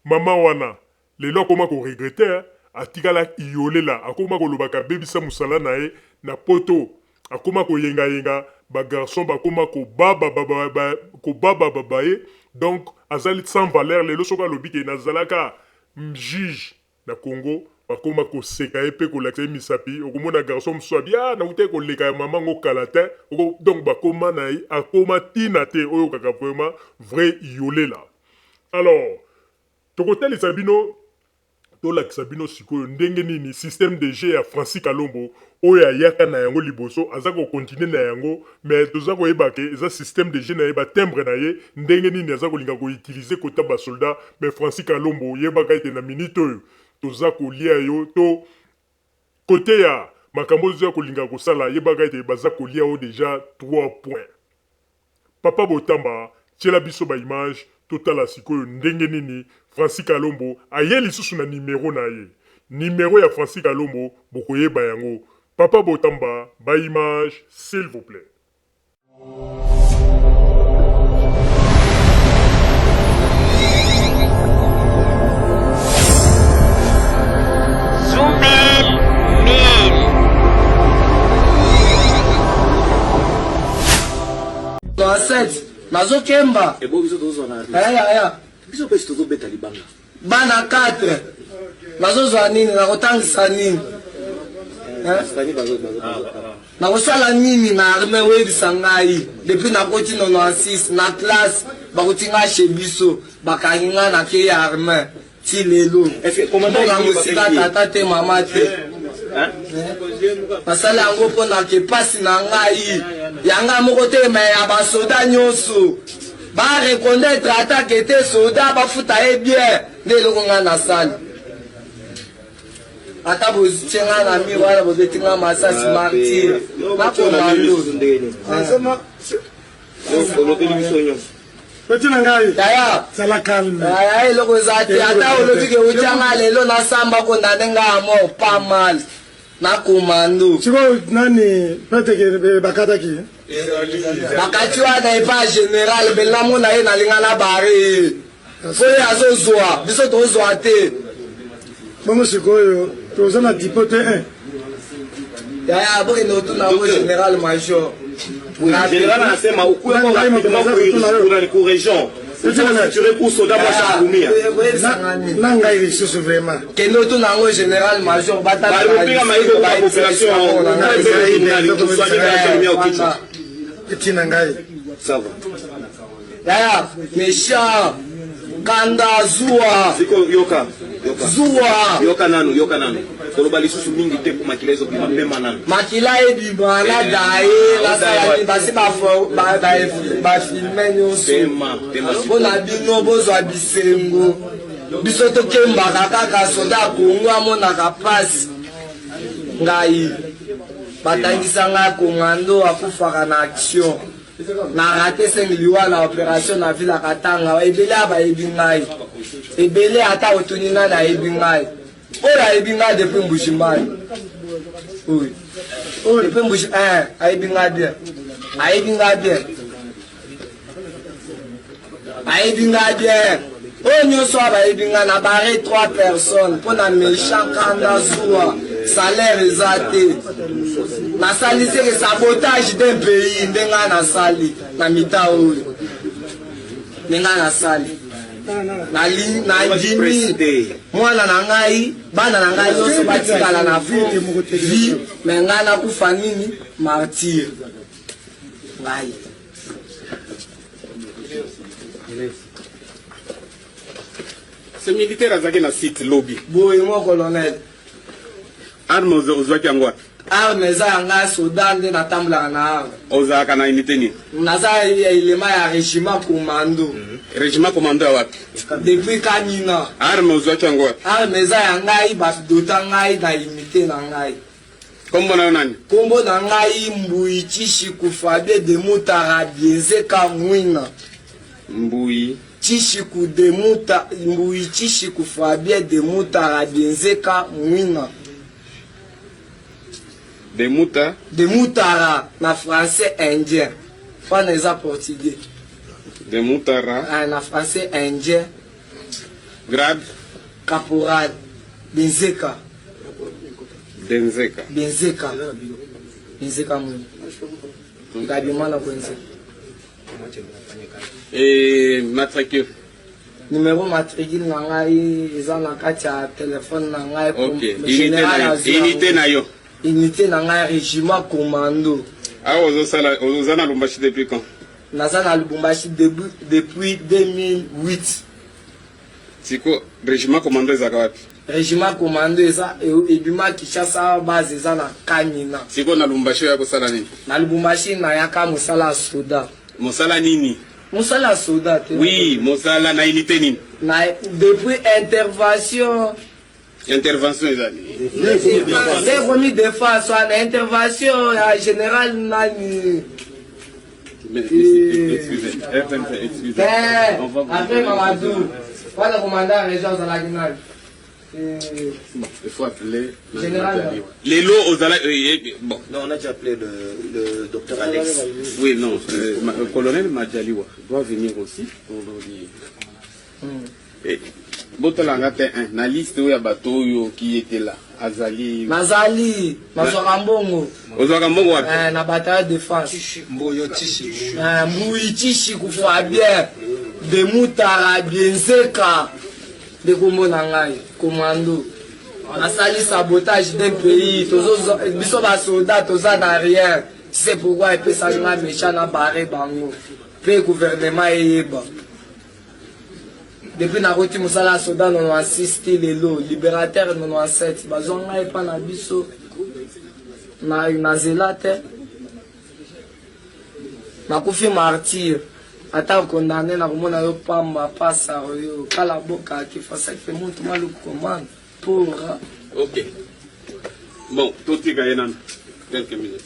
H: Mama wana lelo akoma koregrete atikala iolela akoma kolobaka bebisa musala na ye na poto akoma koyenga bagarçon bakoma kobaba babaye. Donc azali sans valeur lelo soka alobi ke nazalaka juge na Congo bakoma koseka ye mpe kolakisa ye misapi okomona garçon mosusu abi naute koleka ya mama ngo kala te. Donc bakoma na ye akoma tina te oyo kaka vraiment vrai iolela. Alors tokotalisa bino tolakisa bino sikoyo ndenge nini système de jeu ya Francis Kalombo oyo ayaka na yango liboso aza kokontinue na yango. Mais toza koyeba ke eza système de jeu na ye batembre na ye ndenge nini aza kolinga koutilize kota basoldat. Mais Francis Kalombo yebaka ete na minute oyo toza kolia yo to kote ya makambo toza kolinga kosala yebaka ete baza kolia yo déjà 3 points. Papa Botamba tiela biso baimage totala sikoyo ndenge nini Francis Kalombo aye lisusu na numero na ye. Numero ya Francis Kalombo bokoyeba yango. Papa Botamba baimage s'il vous plaît.
I: Nazo kemba bana 4 nazo zwa nini nakotangisa nini nakosala nini na arme webisa ngai depuis nakoti 96 na classe bakotinga chez biso bakangi nga na ke ya arme ti lelo mbonga mosika tata te mama te basala yango mpo na ke pasi na ngai yanga moko te me ya basoda nyonso bareconnaître atake te soda bafuta ye bien nde eloko nga na sali ata bozitie nga na mire wana bobeti nga masasi martire nakomando yaya eloko eza te ata olobi ke otianga lelo nasamba kondane nga ya mort pas mal na komando
J: sikoyo nani peteke bakataki
I: bakati wana epa général belamona ye nalinga na bare foye azozwa biso tozwa te
J: bongo sikoyo toza na dipo te 1
I: yaya bokende otunango général major
K: général anasema ukuregion
J: na ngai lisusu vraiment
I: kende otunango général major
J: etina ngai
I: yaya méchant kanda zuwa
K: yoka nanu koloba lisusu mingi te makila ezobima pema nanu
I: makila ebima na daye nasalani basi bafilme nyonso mpona bino bozwa bisengo biso tokembaka kaka soda kongo amonaka pasi ngai batangisa ngai kongando akufaka na action na rate 5 liwa na opération na ville akatanga ebele abayebi ngai ebele ata otuni ngai nayebi ngai oyo ayebi ngai depuis mbushimai Depuis Mbouchi, aïbinga bien. Aïbinga bien. Aïbinga bien. Oh, nous sommes aïbinga, na barré 3 personnes. Pour na méchant kanda soua. Salaire exaté. Na sali c'est le sabotage d'un pays. Ndenga na sali. Na mita ouli. Ndenga na sali. Na jimi. Mwana na ngai. Bana na ngai yoso batikala na vie. Menga na kufa nini? Martyr. Ngai.
L: Ce militaire a zaki na site lobby.
I: Boye mo colonel.
L: Arme ozwaki yango wapi?
I: Arme za yanga Sudan nde natambulaka na arme.
L: Ozalaka na unité nini?
I: Naza elema ya régiment commando.
L: Régiment commando ya wapi?
I: Depuis Kanina.
L: Arme ozwaki yango wapi?
I: Arme za ya ngai badota ngai na unité na ngai.
L: Kombo na yo nani?
I: Kombo na ngai Mbui Chishiku Fabien de Mutara Bienzeka Mwina.
L: Mbui
I: Chishiku Fabien de Mutara Bienzeka Mwina. De Mutara na français indien. Pas neza portugais.
L: De Mutara
I: na français indien.
L: Grade
I: caporal. Bienzeka.
L: Benzeka.
I: Benzeka Mwina. Ngabimana kwenze.
L: Et matricule.
I: Numéro matricule na ngai eza na kati ya téléphone na ngai.
L: OK. Unité na yo.
I: Unité na ngai régiment commando.
L: Ah, ozozana Lubumbashi depuis quand?
I: Naza na Lubumbashi depuis 2008.
L: Siko régiment commando ezaka wapi?
I: Régiment commando eza ebima Kinshasa base eza na Kanina.
L: Siko na Lubumbashi ya kosala nini?
I: Na Lubumbashi na yaka musala soda.
L: Musala nini?
I: Musala soda.
L: Oui, musala na unité nini?
I: Na depuis intervention
L: ezali.
I: C'est remis de face à l'intervention générale nani.
L: Excusez.
I: Après Mamadou, voilà le commandant région Zalaginal.
L: Il faut appeler le
I: général.
L: Les lots aux bon.
K: Non, on a déjà appelé le docteur Alex.
L: Oui, non. Le colonel Madjaliwa doit venir aussi pour nous dire. Botalanga T1, na liste où il y a bateau qui était là. Azali.
I: Nazali, Mazorambongo.
L: Ozorambongo wapi?
I: Na bataille de défense. Mbouyo Chishiku Fabien de Mutara Bienzeka de Kombo Nangai, commando. Asali sabotage d'un pays, biso ba soldat, toza na rien. Tu sais pourquoi il peut s'allumer méchant na barré bango. Pe gouvernement eyeba. Depuis na roti musala soda 96 lelo libérateur 97 bazonga epa na biso na zelate na kufi martyr ata condamné na komona yo pamba pasa yo kala boka qui fait ça que monte mal le commande pour.
L: OK. Bon, tout est gagné dans quelques minutes.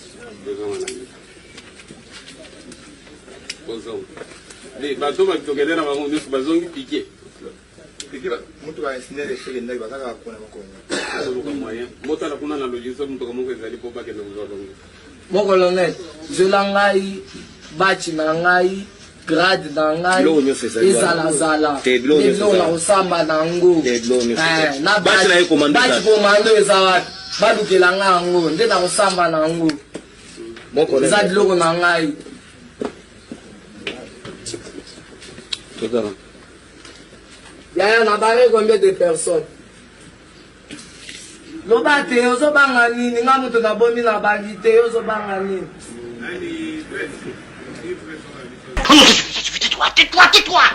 L: Posons. Les bateaux qui sont gagnés dans la ronde, ils sont piqués.
M: Mtu wa engineer shule ndani bakaka kuna makono.
L: Mota la kuna na logiso mtu kama kwa zali popa ke ndozo longo.
I: Mon colonel, je langai bachi na ngai grade na ngai ezala zala. Tedlo na usamba na ngo. Na bachi na commando. Bachi commando ezala badu ke langa ngo nde na usamba na ngo. Mon colonel. Zadi logo na ngai.
L: Todala.
I: Yaya na barré combien de personnes? Lobate, ozo banga nini? Nga mutu na bomi na bagite, ozo banga nini? Tais-toi!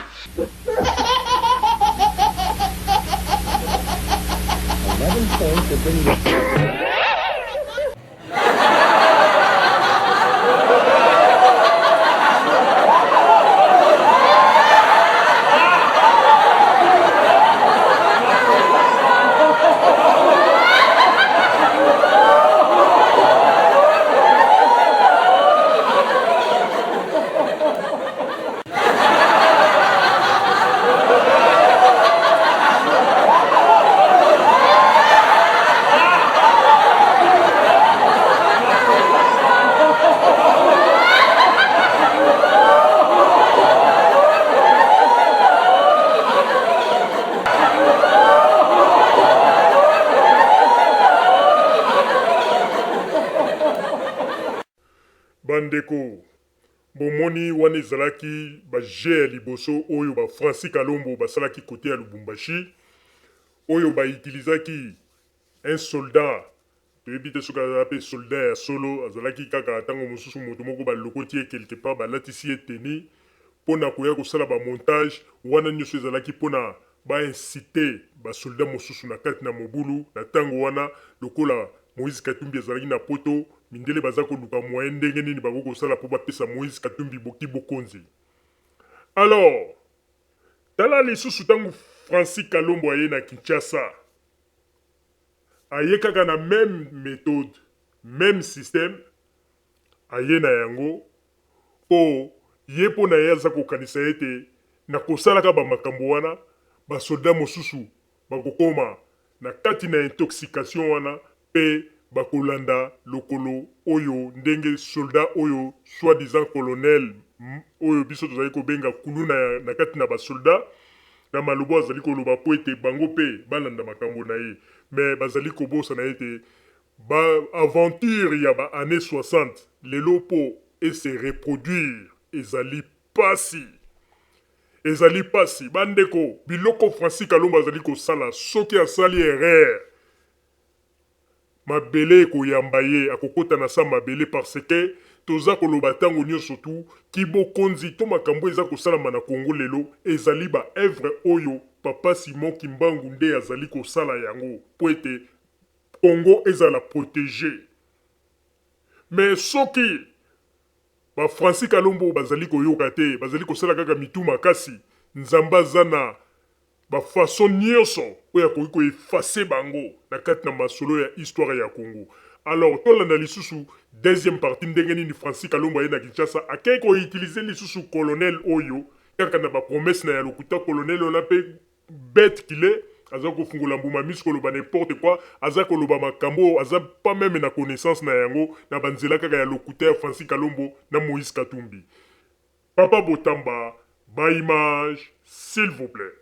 H: bandeko bomoni wana ezalaki baje ya liboso oyo Francis Kalombo basalaki kote ya Lubumbashi oyo bautilisaki un soldat toyebi te soki azala soldat ya solo azalaki kaka ntango mosusu moto moko balokoti ye quelque part balatisi ye teni mpona koya kosala bamontage wana nyonso ezalaki mpona baincite basoldat mosusu na kati na mobulu na ntango wana lokola Moïse Katumbi azalaki na poto mindele baza koluka moyen ndenge nini bakoki kosala mpo bapesa Moïse Katumbi bokonzi. Alors tala lisusu ntango Francis Kalombo aye na Kinshasa aye kaka na même méthode même système aye na yango po ye mpo na ye aza kokanisa ete na kosalaka bamakambo wana basoldat mosusu bakokoma na kati na intoxication wana pe bakolanda lokolo oyo ndenge soldat oyo soi-disant colonel oyo biso tozali kobenga kulu na kati na basoldat na malobo azali koloba po ete bango pe balanda makambo na ye me bazali kobosana ete aventure ya année 60 lelo po ese reproduire ezali pasi bandeko biloko Francis Kalombo azali kosala soki asali erreur mabele koyamba ye akokota na sa mabele parce que toza koloba ntango nyonso tu kibokonzi to makambo eza kosalama na Kongo lelo ezali ba œuvre oyo Papa Simon Kimbangu nde azali kosala yango po ete Kongo ezala protégé. Mais soki ba Francis Kalombo bazali koyoka te bazali kosala kaka mitu makasi nzamba zana ba façon nyonso oyo akoki koefase bango na kati na masolo ya histoire ya Congo. Alors tolanda lisusu deuxième partie ndenge nini Francis Kalombo aye na Kinshasa akei koutilize lisusu colonel oyo kaka na bapromese na ya lokuta colonel ona pe bête qu'il est aza kofungola mbuma miso koloba n'importe quoi aza koloba makambo aza pas même na connaissance na yango na banzela kaka ya lokuta ya Francis Kalombo na Moïse Katumbi. Papa Botamba ba image s'il vous plaît.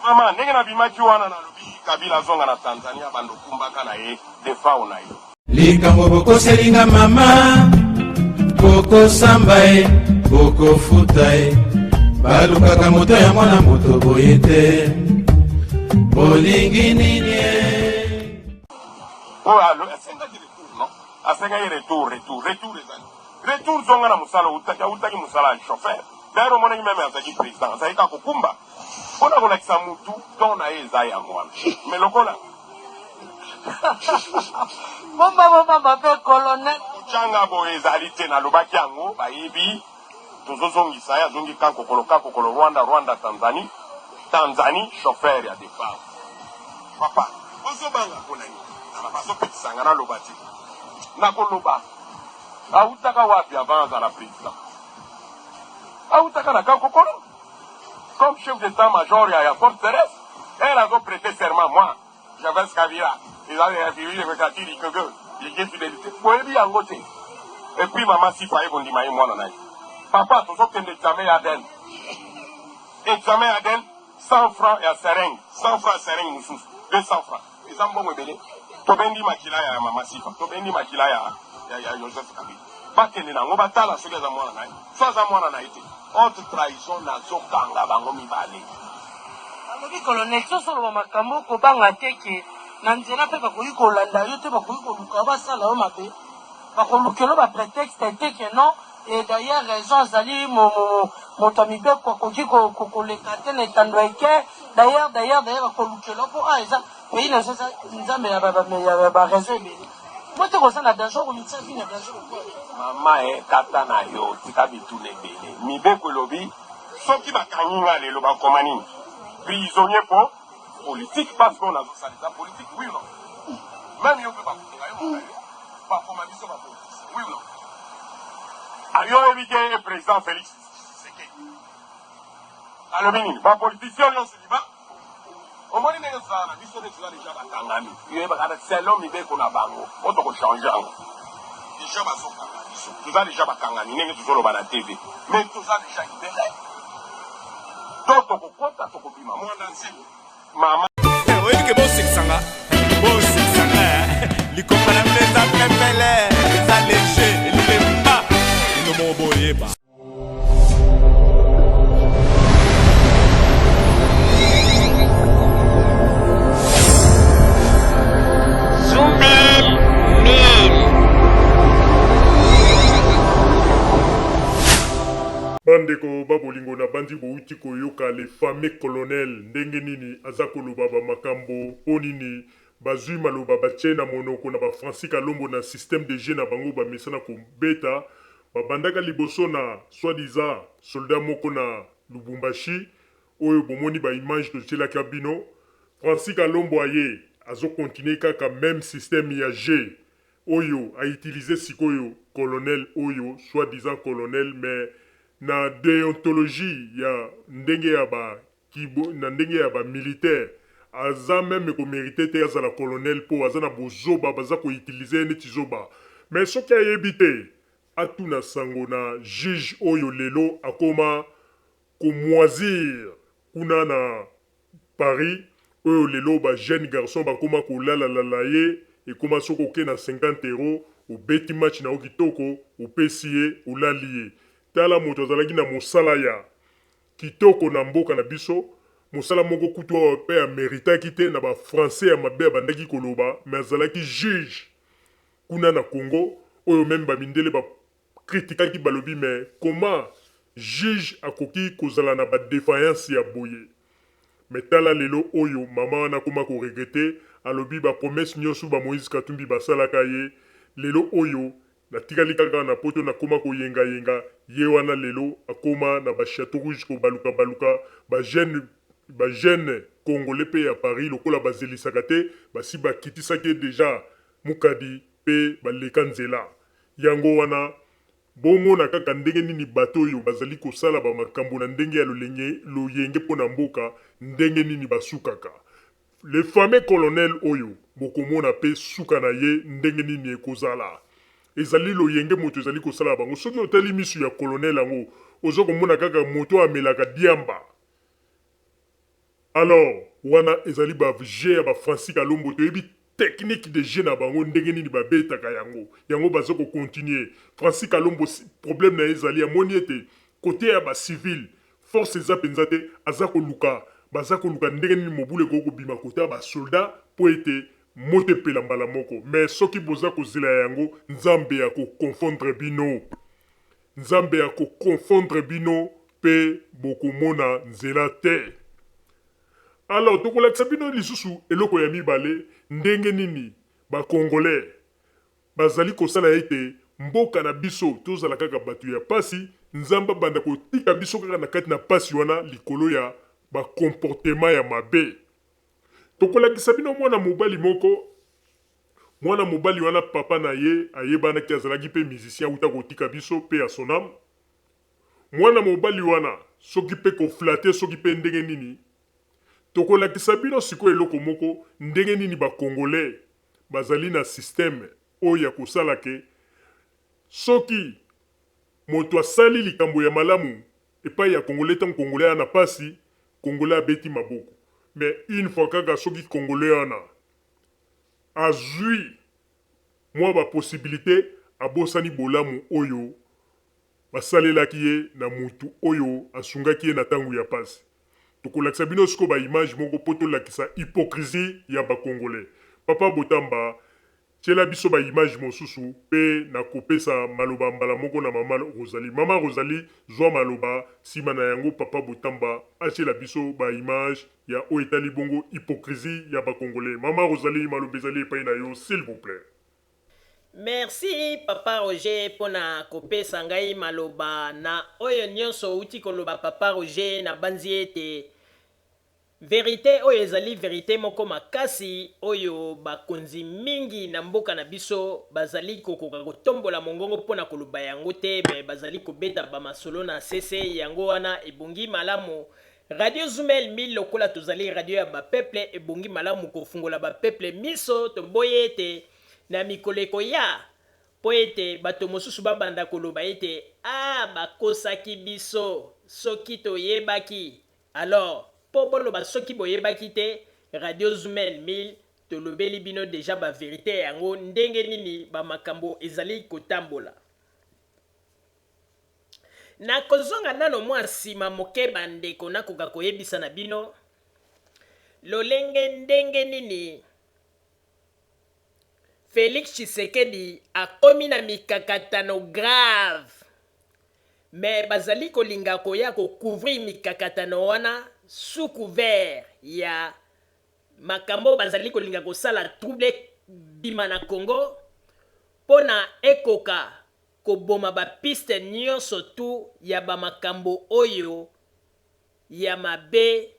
N: Mama ndenge na bimaki wana na lobi Kabila zonga na Tanzania bando kumbaka na ye defao na ye
G: likambo bokoselinga mama bokosamba ye bokofuta ye balukaka moto ya mwana moto boye te bolingi nini
N: alo asengaki retour non asengaki retour ezali retour zonga na musala utaki musala ya chauffeur d'ailleurs omonaki meme azalaki président azalaki kaka kokumba mpona kolakisa mutu ton na ye eza yango wana me lokola
O: bomba mpe colonel
N: kocanga boye ezali te nalobaki yango bayebi tozozongisa ye azongi kakokolo rwanda tanzanie chauffeur ya départ papa ozobanga mpona nini ana bazopetisanga naloba te nakoloba autaka wapi avant azala président autaka na kakokolo comme chef d'état-major ya force terrestre elle a prêté serment moi j'avais Kabila ils avaient référé le vecatiri que j'ai fidélité boyebi yango te et puis maman sifa ekondima ye mwana na ye papa tozokende examen ya den 100 francs ya seringue 100 francs ya seringue mosusu 200 francs eza mbongo ebele tobendi makila ya mama sifa tobendi makila ya Joseph Kabila bakende nango batala soki aza mwana na ye so aza mwana na ye te haute trahison nazokanga bango mibale
O: alobi colonel tosoloba makambo kobanga te ke na nzela mpe bakoki kolanda yo te bakoki koluka basala yo mabe bakolukela baprétexte te ke non et d'ailleurs raison azali moto ya mibeko akoki koleka te na etando eke d'ailleurs bakolukela mpo eza pays na nzambe ya baraison ebele mo te koza na danger kolitisa vi na danger
N: mama kata na yo tika bituna ebele mibeko elobi soki bakangi nga lelo bakoma nini prisonnier po politique parce qu'on azosalisa politique oui ou non même yo mpe bakotinga yo moka yo bakoma biso bapoliticien oui ou non ayo oyebi te président Félix Tshisekedi alobi nini bapoliticien nyonso liba omoni ndenge tozala na biso nde toza deja bakangami yoyebaka na selon mibeko na bango o tokochange yango deja bazokanga biso toza deja bakangami ndenge tozoloba na tv mais toza deja libere to tokokota tokobima mwanda nzembo mama
C: oyebike bosekisanga likopana meza pepele eza lege elimemba inomo boyeba
H: bandeko babolingo na bandi bouti koyoka le fameux colonel ndenge nini aza koloba bamakambo mpo nini bazwi maloba batie na monoko na bafrancis kalombo na système de jeu na bango bamesana kobeta babandaka liboso na soi-disant soldat moko na lubumbashi oyo bomoni baimage totielaka bino francis kalombo aye azokontinue kaka même système ya jeu oyo autilize sikoyo colonel oyo soi-disant colonel mais na déontologie ya ndenge ya ba kibo na ndenge ya ba militaire aza même ko mériter te azala colonel po aza na bozoba baza ko utiliser neti zoba mais soki ayebi te atuna sango na juge oyo lelo akoma komoisir kuna na Paris oyo lelo ba jeune garçon bakoma kolalalala ye ekoma soko ke na 50 € obeti match na okitoko opesi ye olali ye tala moto azalaki na mosala ya kitoko na mboka na biso mosala moko kutu oyo mpe ameritaki te na bafrançais ya mabe abandaki koloba me azalaki juge kuna na Congo oyo meme bamindele bakritikaki balobi me koma juge akoki kozala na badéfaillance ya boye me tala lelo oyo mama wana akoma koregrete alobi bapromese nyonso bamoïse katumbi basalaka ye lelo oyo natikali kaka na poto nakoma koyenga ye wana lelo akoma na bachateau rouge kobaluka bajeune congolais mpe ya Paris lokola bazelisaka te basi bakitisaki deja mukadi mpe baleka nzela yango wana bomona kaka ndenge nini bato oyo bazali kosala bamakambo na ndenge ya loyenge mpo na mboka ndenge nini basukaka le fameux colonel oyo bokomona mpe suka na ye ndenge nini ekozala ezali loyenge moto ezali kosala bango soki otali misu ya colonel yango ozo komona kaka moto amelaka diamba alors wana ezali bavje ya bafrancis kalombo toyebi technique de jeu na bango ndenge nini babetaka yango bazo kocontinue francis kalombo problème na ezali amoni ete kote ya bacivile force eza mpenza te aza koluka baza koluka ndenge nini mobule kokobima kote ya basoldat mpo ete moto epela mbala moko mais soki boza kozela yango nzambe ya koconfondre bino nzambe ya koconfondre bino mpe bokomona nzela te alors tokolakisa bino lisusu eloko ya mibale ndenge nini bakongolais bazali kosala ete mboka na biso tozala kaka bato ya pasi nzambe banda kotika biso kaka na kati na pasi wana likolo ya bakomportema ya mabe tokolakisa bino mwana mobali wana papa na ye ayebanaki azalaki mpe musicien auta kotika biso mpe ya sonam mwana mobali wana soki mpe koflate soki mpe ndenge nini tokolakisa bino sikoyo eloko moko ndenge nini bakongolais bazali na systeme oyo ya kosala ke soki moto asali likambo ya malamu epai ya congolais ntango congolais ana pasi congolais abeti maboko mais une fois kaka soki congolais wana azwi mwa baposibilité abosani bolamu oyo basalelaki ye na mutu oyo asungaki ye na ntango ya pasi tokolakisa bino siko baimage moko mpo tolakisa hypocrisie ya bakongolais papa botamba tiela biso baimage mosusu mpe nakopesa maloba mbala moko na mama rosalie zwa maloba nsima na yango papa botamba atiela biso baimage ya oyo etali bongo hypocrisie ya bakongolais mama rosalie maloba ezali epai na yo s'il vous plaît.
D: Merci papa Roger pona kopesa ngai maloba na oyo nyonso uti koloba papa Roger na banzi ete vérité oyo ezali vérité moko makasi oyo bakonzi mingi na mboka na biso bazali kokoka kotombola mongongo pona koloba yango te me bazali kobeta bamasolo na sese yango wana ebongi malamu Radio Zumel 1000 lokola tozali radio ya bapeple ebongi malamu kofungola bapeple miso toboye ete na mikoleko ya po ete bato mosusu babanda koloba ete bakosaki biso soki toyebaki. Alors po boloba soki boyebaki te Radio Zumel 1000 tolobeli bino deja ba vérité yango ndenge nini ba makambo ezali kotambola. Na kozonga nano mwa nsima moke bandeko nakoka koyebisa na bino lolenge ndenge nini Félix Tshisekedi akomi na mikakatano grave, mais bazali kolinga koya kocouvrir mikakatano wana sous couvert ya makambo bazali kolinga kosala trouble bima na Congo pona ekoka koboma bapiste nyonso tu ya bamakambo oyo ya mabe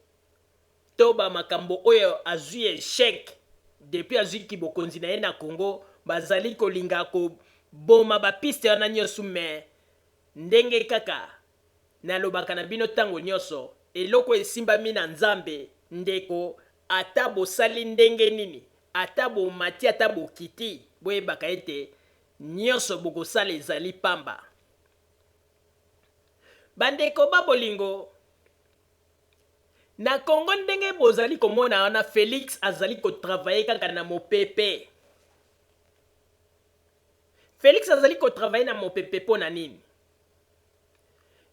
D: to bamakambo oyo azwi échec depuis azwi kibokonzi na ye na Congo. Bazali kolinga koboma bapiste wana nyonso, me ndenge kaka nalobaka na bino ntango nyonso eloko esimbami na Nzambe ndeko, ata bosali ndenge nini, ata bomati, ata bokiti, boyebaka ete nyonso bokosala ezali pamba. Bandeko babolingo, na Congo ndenge bozali komona wana Félix azali kotravaye kaka na mopepe. Félix azali kotravaye na mopepe pona nini?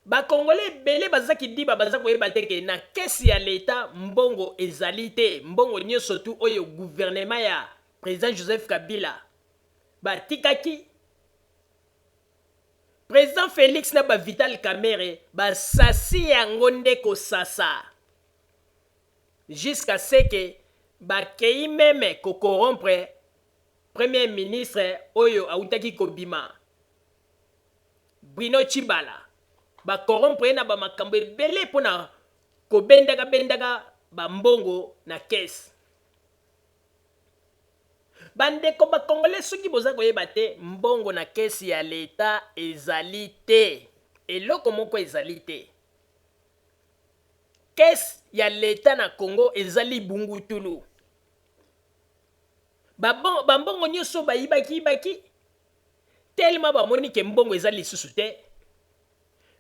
D: Bakongole ebele bazaki diba baza koyeba teke na kesi ya leta mbongo ezali te, mbongo nyonso tu oyo gouvernement ya président Joseph Kabila batikaki. Président Félix na ba Vital Kamerhe basasi yango nde kosasa jusqu'à ce que bakei meme kokorompre premier ministre oyo autaki kobima Bruno Tshibala, bakorompre na bamakambo ebele mpona kobendaka bambongo na kesi. Bandeko bakongole soki boza koyeba te, mbongo na kesi ya leta ezali te, eloko moko ezali te. Kesi ya leta na Congo ezali bungutulu. Bambongo nyonso bayibaki tellement bamoni ke mbongo ezali lisusu te.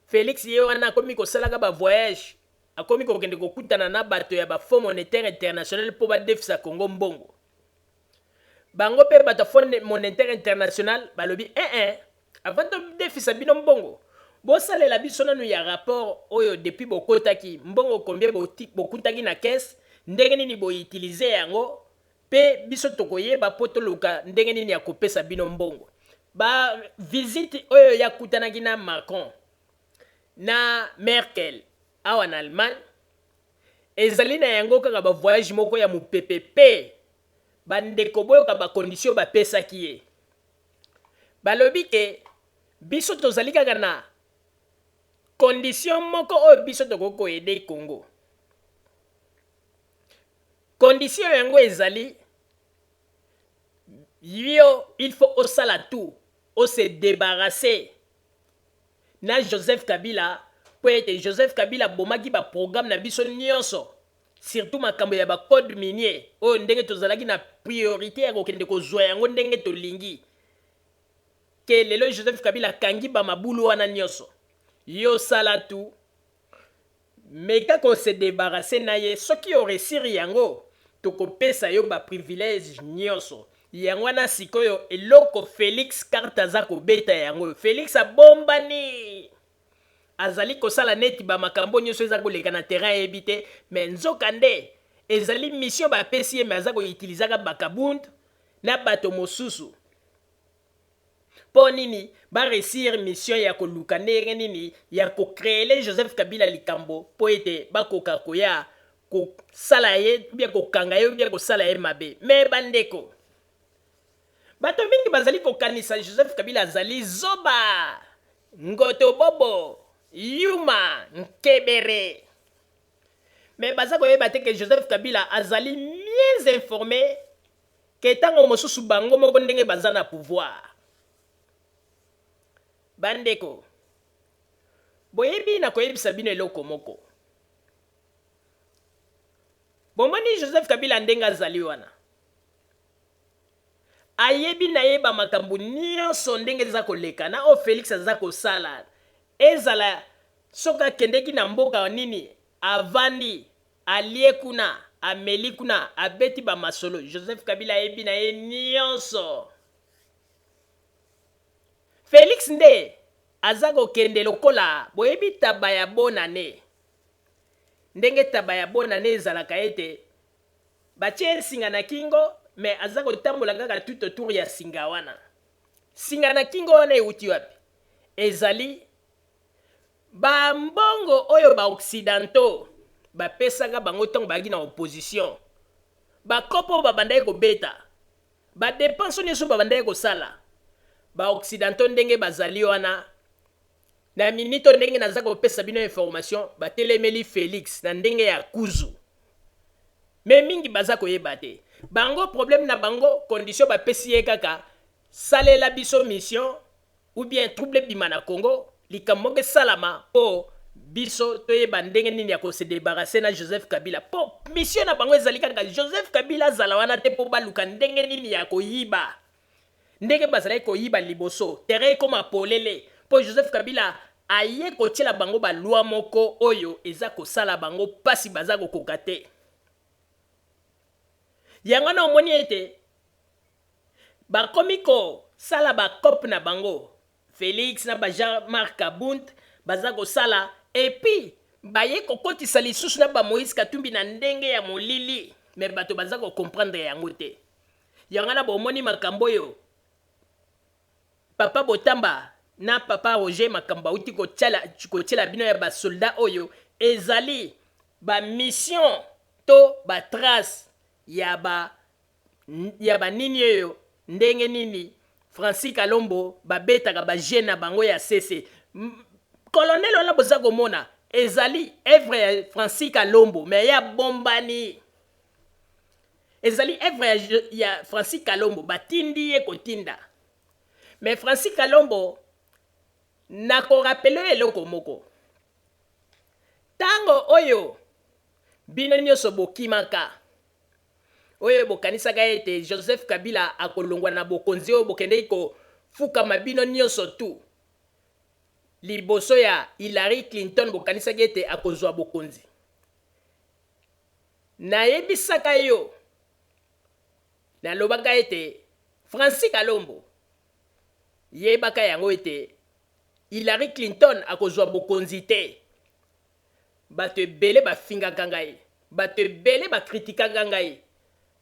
D: Félix ye wana akomi kosalaka ba voyage, akomi kokende kokutana na bato ya ba Fonds monétaire international po badefisa Congo mbongo. Bango pe bato Fonds monétaire international balobi avant de defisa bino mbongo bosalela biso nanu ya rapport oyo depuis bokotaki mbongo combien bokutaki na caisse, ndenge nini boutilize yango pe biso tokoyeba po toluka ndenge nini ya kopesa bino mbongo. Ba visite oyo yakutanaki na Macron na Merkel awa na Allemagne ezali na yango kaka ba voyage moko ya mupepepe. Bandeko boyoka ba condition bapesaki ye, balobi ke biso tozali kaka na condition moko oyo biso tokoko ede Congo. Condition yango ezali yo il faut osala tout, o se débarrasser na Joseph Kabila po ete Joseph Kabila bomaki ba programme na biso nyonso, surtout makambo ya ba code minier oyo ndenge tozalaki na priorité ya kokende kozwa yango ndenge tolingi ke lelo Joseph Kabila kangi ba mabulu wana nyonso. Yo sala tout mais kako se débarrasser na ye soki yo resiri yango tokopesa yo ba privilège nyonso. Yango wana sikoyo eloko Félix Kartaza kobeta yango. Félix abombani azali kosala neti ba makambo nyonso eza koleka na terrain ebite, mais nzoka nde ezali mission bapesi ye, mais aza koutilizaka bakabund na bato mosusu po nini baresir mission ya koluka ndenge nini ya kokreele Joseph Kabila likambo po ete bakoka koya kosala ye bia kokanga ye bia kosala ye mabe. Mais bandeko bato mingi bazali kokanisa Joseph Kabila azali zoba, ngoto bobo, yuma, nkebere. Mais baza koyeba te ke Joseph Kabila azali mieux informé ke tango mosusu bango moko ndenge baza na pouvoir. Bandeko boyebi na koyebisa bino eloko moko, bomoni Joseph Kabila ndenge azali wana ayebi na yeba makambo nyonso ndenge eza koleka na o Félix aza kosala ezala soki akendeki na mboka nini avandi alie kuna ameli kuna abeti bamasolo Joseph Kabila ayebi na ye nyonso. Félix nde aza kokende lokola boyebi taba ya bonane ndenge taba ya bonane ezalaka ete batie singa na kingo me aza kotambola kaka tout autour ya singa wana. Singa na kingo wana euti wapi? Ezali bambongo oyo ba occidentaux bapesaka bango ntango baki na opposition, bakopo babandaki kobeta, badepense nyonso babandaki kosala, ba occidentaux ndenge bazali wana na minito ndenge naza kopesa bino information batelemeli Félix na ndenge ya kuzu me mingi baza koyeba te bango problème na bango condition bapesi ye kaka salela biso mission ou bien trouble bima na Congo likambo ke salama po biso toyeba ndenge nini ya ko se débarrasser na Joseph Kabila po mission na bango ezali kaka Joseph Kabila zala wana te po baluka ndenge nini ya koyiba ndenge bazali koyiba liboso terrain koma polele po Joseph Kabila aye kotiela bango balwa moko oyo eza kosala bango pasi baza kokoka te. Yango na omoni ete bakomi kosala bakope na bango Félix na Jean-Marc Kabund baza kosala epi baye kokotisa lisusu na ba Moïse Katumbi na ndenge ya molili me bato baza comprendre yango te. Yango na bomoni makambo yo Papa Botamba na Papa Roger Makamba uti kotiela bino ya basoldat oyo ezali ba mission to ba trace ya ba nini oyo ndenge nini Francis Kalombo babetaka ba jeune na bango ya CC colonel wana boza komona ezali evre ya Francis Kalombo me ya bombani ezali evre ya Francis Kalombo batindi ye kotinda mais Francis Kalombo nako rappele eloko moko tango oyo bino nyonso bokimaka oyo bokanisaka ete Joseph Kabila akolongwa na bokonzi oyo bokendeki kofukama bino nyonso tu liboso ya Hillary Clinton bokanisaki ete akozwa bokonzi nayebisaka yo nalobaka ete Francis Kalombo yebaka yango ete Hillary Clinton akozwa bokonzi te bato ebele bafingaka ngai bato ebele bakritikaka ngai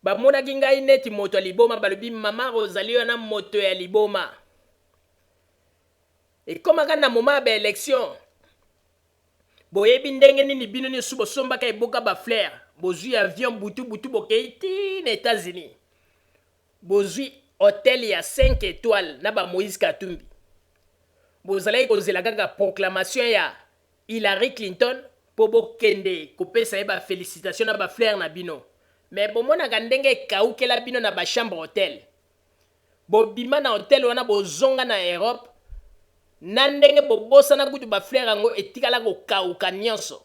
D: bamonaki ngai neti moto ya liboma balobi mama Rosalie wana moto ya liboma ekomaka na moma ya baélection boyebi ndenge nini bino nyonso bosombaka eboka bafleur bozwi avion butu bokei ti na États-Unis bozwi hotel ya 5 étoiles na ba Moïse Katumbi bozalaki kozela kaka proclamation ya Hillary Clinton po bokende kopesa ye ba félicitation na ba fleur na bino mais bomonaka ndenge ekaukela bino na ba chambre hotel bobima na hotel wana bozonga na Europe na ndenge bobosana kutu ba fleur yango etikala kokauka nyonso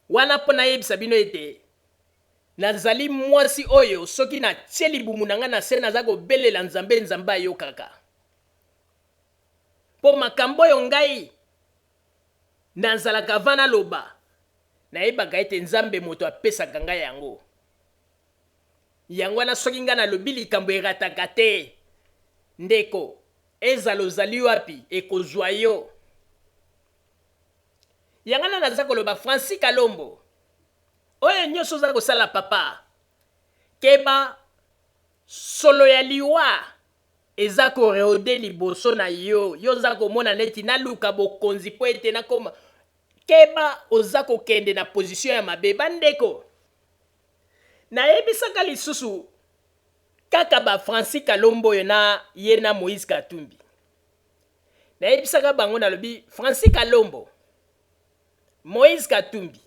D: wana mpo nayebisa bino ete nazali mwasi oyo soki natie libumu na nga na se naza kobelela nzambe ayokaka mpo makambo oyo ngai nazalaka vana loba nayebaka ete nzambe moto apesaka ngai yango wana soki ngai nalobi likambo erataka te ndeko ezala ozali wapi ekozwa yo yango wana naza koloba Francis Kalombo oyo nyonso oza kosala papa keba solo ya liwa eza koreode liboso na yo oza komona neti naluka bokonzi po ete nakoma keba oza kokende na position ya mabe bandeko nayebisaka lisusu kaka ba Francis Kalombo oyo na ye na Moïse Katumbi nayebisaka bango nalobi Francis Kalombo Moïse Katumbi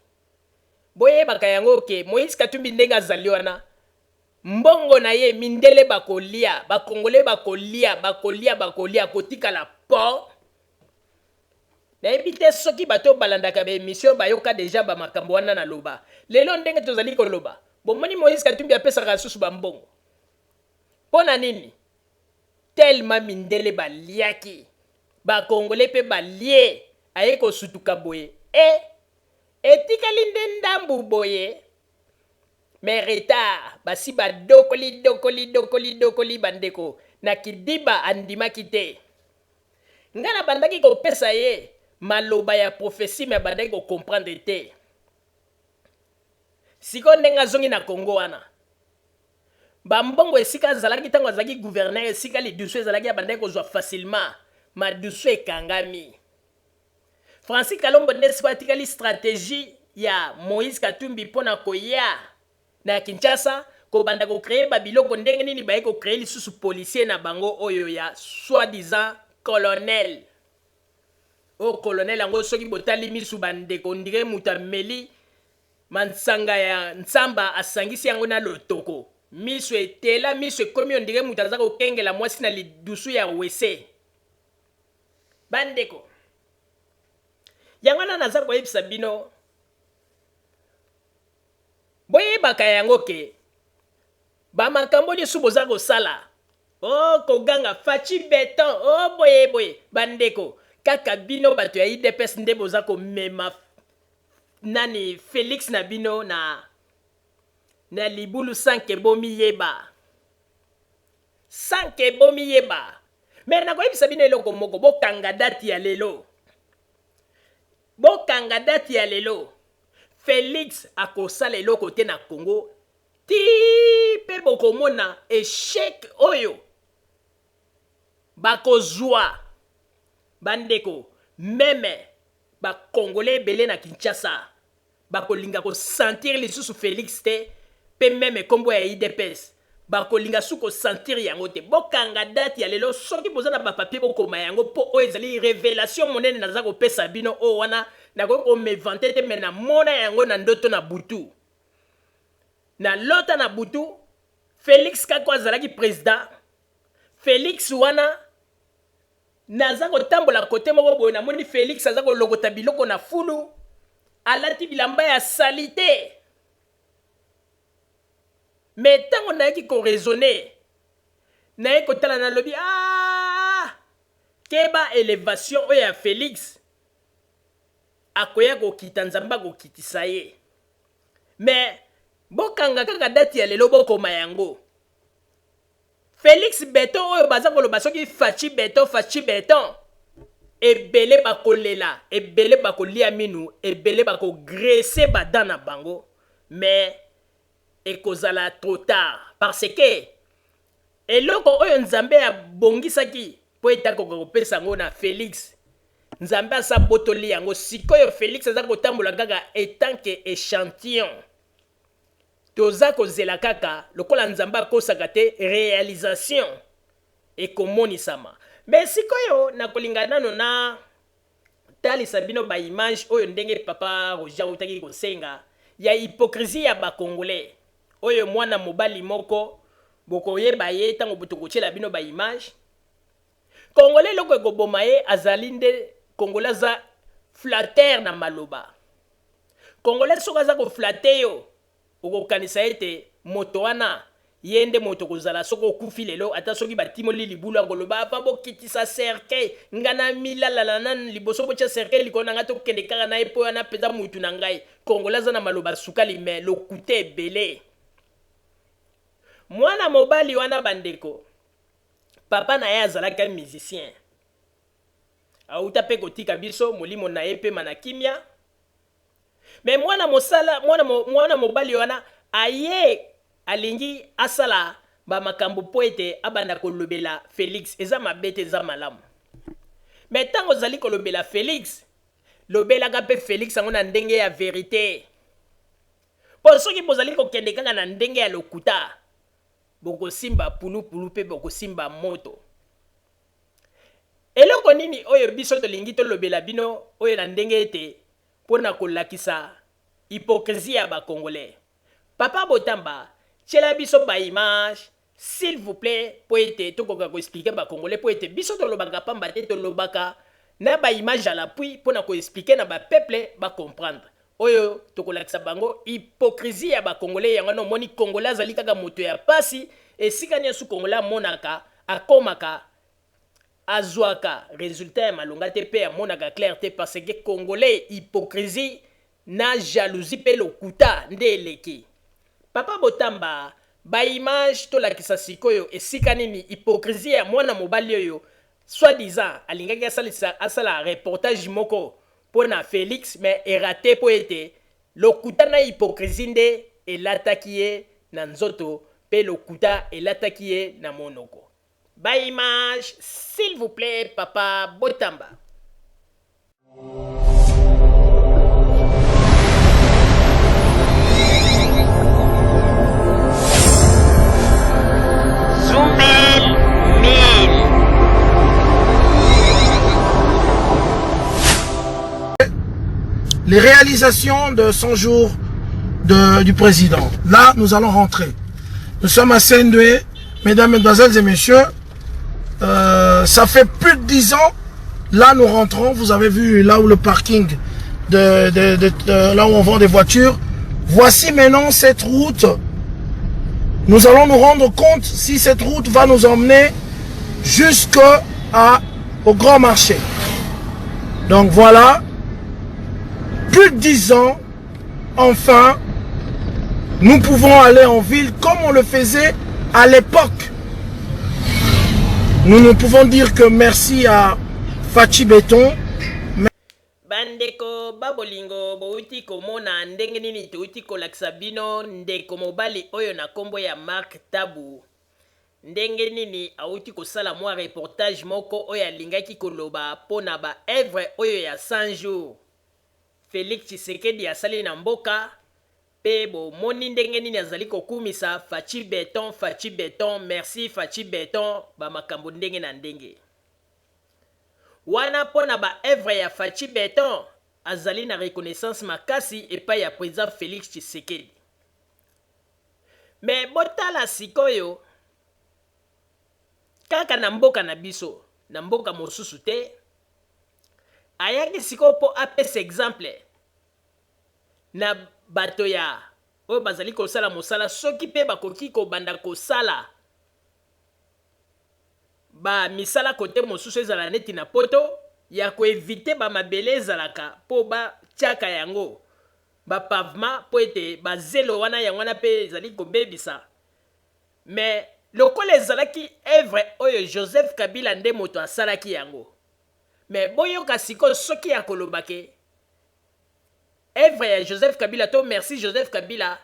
D: boyebaka yango ke Moïse Katumbi ndenge azali wana mbongo na ye mindele bakolia bakongole bakolia kotikala po nayebi te soki bato balandaka baémission bayoka deja bamakambo wana na loba lelo ndenge tozali koloba bomoni Moïse Katumbi apesaka susu bambongo mpo na nini tellement mindele baliaki bakongole mpe balie aye kosutuka boye etikali nde ndambu boye mais retard basi badokoli bandeko na kidiba andimaki te nga na bandaki kopesa ye maloba ya prophétie me bandaki kocomprendre te siko ndenge azongi na Congo wana bambongo esika azalaki ntango azalaki gouverneur esika lidusu ezalaki abandaki kozwa facilement madusu ekangami Francis Kalombo nde siko atikali stratégie ya Moïse Katumbi mpona koya na Kinshasa kobanda kocreye babiloko ndenge nini baye kocreye lisusu policier na bango oyo ya soi-disant colonel o colonel yango soki botali misu bandeko ndire mutu ameli mansanga ya ntsamba asangisi yango na lotoko miso etela miso ekomi ondire mutu aza kokengela mwasi na lidusu ya wese bandeko yango wana naza koyebisa bino boyebaka yango ke bamakambo nyonso boza kosala koganga faci beton boye bandeko kaka bino bato ya IDPS nde boza komema nani Félix na bino na libulu sanke bomi yeba me nakoyebisa bino eloko moko bokanga dati ya lelo Félix akosala eloko te na Congo ti pe bokomona échec oyo bakozwa bandeko meme bakongole ebele na Kinshasa bakolinga kosentir lisusu Félix te pe meme kombo ya IDPS bakolinga su kosentir yango te bokanga date ya lelo soki boza na bapapie bokoma yango mpo oyo ezali révélation monene naza kopesa bino oyo wana nakoki komevante te me namona yango na ndoto na butu na lota na butu Félix kako azalaki président Félix wana naza kotambola kote moko boye namoni Félix aza kolokota biloko na fulu alati bilamba ya salite me ntango nayaki koraisonne naye kotala na lobi keba élévation oyo ya Félix akoya kokita nzambe akokitisa ye me bokanga kaka dati ya lelo bokoma yango Félix beton oyo baza koloba soki faci beton ebele bakolela ebele bakolia minu ebele bakogrese badan na bango mais ekozala trop tard parce que eloko oyo nzambe abongisaki po etakoka kopesa yango na Félix nzambe asabotoli yango sikoyo Félix aza kotambola kaka etant que échantillon toza kozela kaka lokola nzambe akosaka te réalisation ekomonisama mais sikoyo nakolinga nano na talisa bino baimage oyo ndenge papa Roger utaki kosenga ya hypocrisie ya bakongolais oyo mwana mobali moko bokoyeba ye ntango botokotiela bino baimage congolais loko ekoboma ye azali nde congolais aza flatteur na maloba congolais soki aza koflate yo okokanisa ete moto wana ye nde moto kozala soki okufi lelo ata soki batimoli libulu akoloba apa bokitisa cercueil nga na milalala na liboso botya cercueil likolo na ngai tokende kaka na ye mpo wana mpenza mutu na ngai congolais aza na maloba sukali me lokute ebele mwana mobali wana bandeko papa na ye azalaki musicien auta mpe kotika biso molimo na ye pema na kimia me mwana mobali wana aye alingi asala bamakambo po ete abanda kolobela Félix eza mabe te eza malamu me ntango ozali kolobela Félix lobelaka mpe Félix yango na ndenge ya vérité mpo soki bozali kokende kaka na ndenge ya lokuta bokosimba pulupulu mpe bokosimba moto eloko nini oyo biso tolingi tolobela bino oyo na ndenge ete mpona kolakisa hypocrisie ya bakongolais papa Botamba tiela biso baimage s'il vous plaît po ete tokoka koexplike bakongolais po ete biso tolobaka pamba te tolobaka na ba image à l'appui pour na ko expliquer na ba peuple ba comprendre. Oyo tokolakisa bango hypocrisie ya ba congolais yango no moni congolais azali kaka moto ya pasi et sika nyesu congolais monaka akomaka azwaka résultat ya malonga te pe ya monaka clarté parce que congolais hypocrisie na jalousie pe lokuta nde eleki. Papa Botamba ba image to lakisa sikoyo esika nini hypocrisie ya mwana mobali oyo soi-disant alingaki asala reportage moko pona Félix mais eraté po ete lokuta na hypocrisie nde elataki ye na nzoto pe lokuta elataki ye na monoko. Ba image s'il vous plaît Papa Botamba.
J: Les réalisations de 100 jours du président. Là, nous allons rentrer. Nous sommes à Saint-Doué, mesdames, mesdemoiselles et messieurs. Ça fait plus de 10 ans. Là, nous rentrons. Vous avez vu là où le parking, là où on vend des voitures. Voici maintenant cette route. Nous allons nous rendre compte si cette route va nous emmener jusqu'au grand marché. Donc voilà. Plus de 10 ans, enfin, nous pouvons aller en ville comme on le faisait à l'époque. Nous ne pouvons dire que merci à Fachi Béton.
D: Bandeko babolingo bouti komona ndenge nini touti kolakisa bino ndeko mobali oyo na kombo ya Mark Tabu. Ndenge nini auti kosala mwa reportage moko oyo alingaki koloba pona ba œuvre oyo ya 100 jours. Félix Tshisekedi asali na mboka pe bo moni ndenge nini azali kokumisa Fachi Béton, merci Fachi Béton ba makambo ndenge na ndenge. Wana pona ba œuvre ya Fachi Béton azali na reconnaissance makasi epai ya président Félix Tshisekedi. Mais botala sikoyo kaka na mboka na biso, na mboka mosusu te. Ayaki siko po apes exemple na bato ya oyo bazali kosala mosala soki pe bakoki kobanda kosala ba misala kote mosusu ezala neti na poto ya koevite ba mabele ezalaka po ba tiaka yango ba pavement po ete ba zelo wana yango wana pe ezali kobebisa. Mais lokola ezalaki œuvre oyo Joseph Kabila nde moto asalaki yango. Mais boyoka siko soki ya kolobake œuvre ya Joseph Kabila to merci Joseph Kabila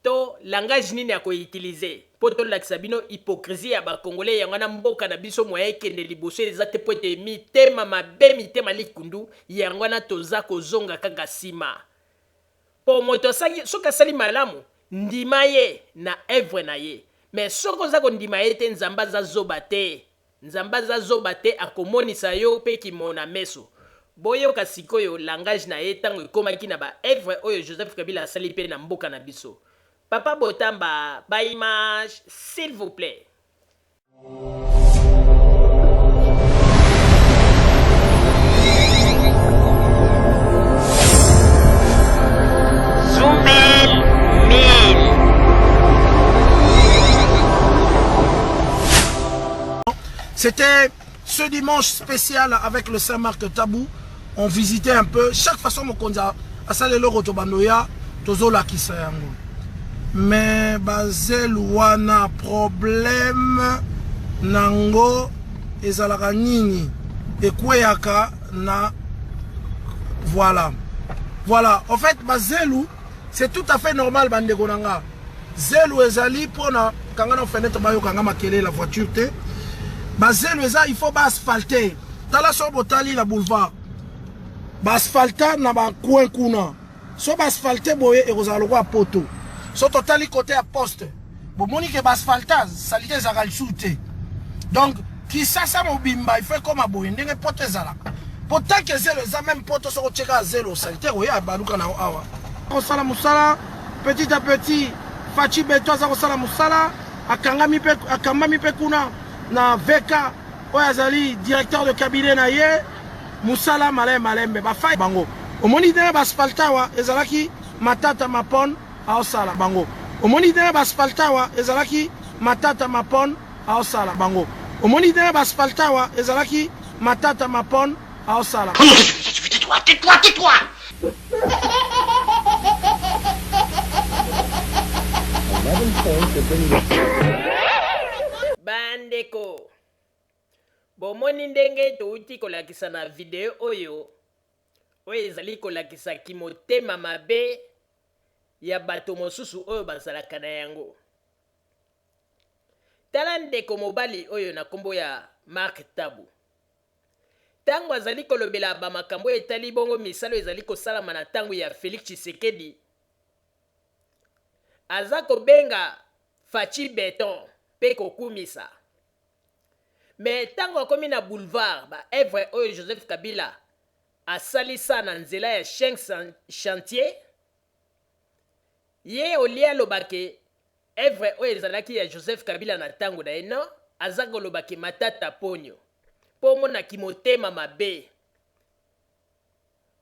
D: to langage nini ya koutiliser po to lakisa bino hypocrisie ya ba congolais yango na mboka na biso moya ekende liboso ezate po ete mitema mabe mitema likundu yango na toza kozonga kaka sima po moto soki asali malamu ndima ye na œuvre na ye. Mais soki oza kondima ye te nzamba za zoba te. Nzamba za zoba te akomonisa yo pe kimona meso. Boyoka sikoyo langage na ye tango ekomaki na ba œuvre oyo Joseph Kabila asali pe na mboka na biso. Papa Botamba, ba image s'il vous plaît.
J: C'était ce dimanche spécial avec le Saint-Marc Tabou. On visitait un peu. Chaque façon, on a salé le rotobandoya, tozo la kisayango. Mais bazel wana problème nango ezalaka nini ekweyaka na voilà. Voilà. En fait, bazelu c'est tout à fait normal bandeko nanga. Zelu ezali pona kanga na fenêtre bayo kanga makele la voiture te. Bazelu eza il faut ba asphalter. Tala so botali la boulevard. Ba asphalter na ba coin kuna. So ba asphalter boye e kozalo kwa poto. So totali côté à poste. Bon moni ke ba asphalter salite za kalsute. Donc qui ça mobimba il fait comme aboye ndenge poto ezalaka. Pourtant que zelo eza même poto so cheka zelo salite oya baluka na awa. On sala musala petit à petit Fachi Béton za kosala musala akangami pe kuna na VK Oyazali directeur de cabinet na ye musala malembe bafai bango omoni ndenge baspaltawa ezalaki matata mapon aosala bango omoni ndenge baspaltawa ezalaki matata mapon aosala bango omoni ndenge baspaltawa ezalaki matata mapon aosala
P: Tais-toi.
D: Bandeko bomoni ndenge touti kolakisa na video oyo ezali kolakisa kimotema mabe ya bato mosusu oyo bazalaka na yango. Tala ndeko mobali oyo na kombo ya Mark Tabu. Tango azali kolobela bamakambo etali bongo misalo ezali kosalama na tango ya Félix Tshisekedi, aza kobenga Fachi Beton pe kokumisa. Me tango akomi na boulevard ba evre oyo Joseph Kabila asalisa na nzela ya chantier, ye olia lobake evre oyo ezalaki ya Joseph Kabila na tango na eno, aza kolobake matata ponyo po mona kimotema mabe.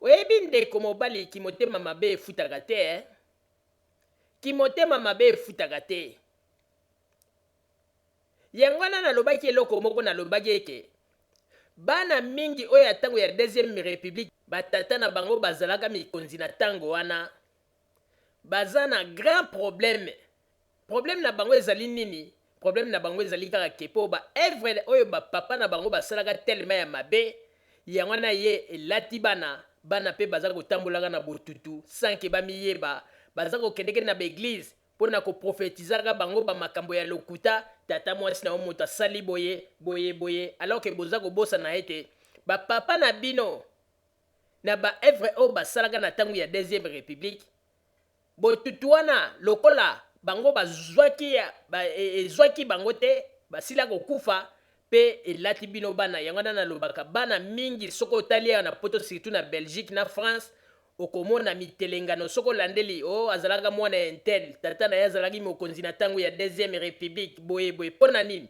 D: Oyebi ndeko mobali kimotema mabe efutaka te, kimotema mabe efutaka te. Yangwana na lobaki eloko moko na lobaki eke bana mingi oyo ya tango ya deuxième république batata na bango bazalaka mikonzi na tango wana baza na grand problème na bango ezali nini? Problème na bango ezali kaka kepo ba evre oyo ba papa na bango basalaka tellement ya mabe yangwana ye elati bana pe baza kotambolaka na botutu sans ke bamiyeba baza kokendeke na baeglise pona koprofetizaka bango bamakambo ya lokuta tata mwasi na moto asali boye alors que boza kobosa na ete bapapa na bino na ba evre oyo basalaka na tango ya deuxième république botutu wana lokola bango ezwaki bango te basila kokufa pe elati bino bana yango na lobaka bana mingi soko otali na poto surtout na Belgique na France okomona mitelengano soko landeli azalaka mwana intel tata na ye azalaki mokonzi na tango ya deuxième république boye pona nini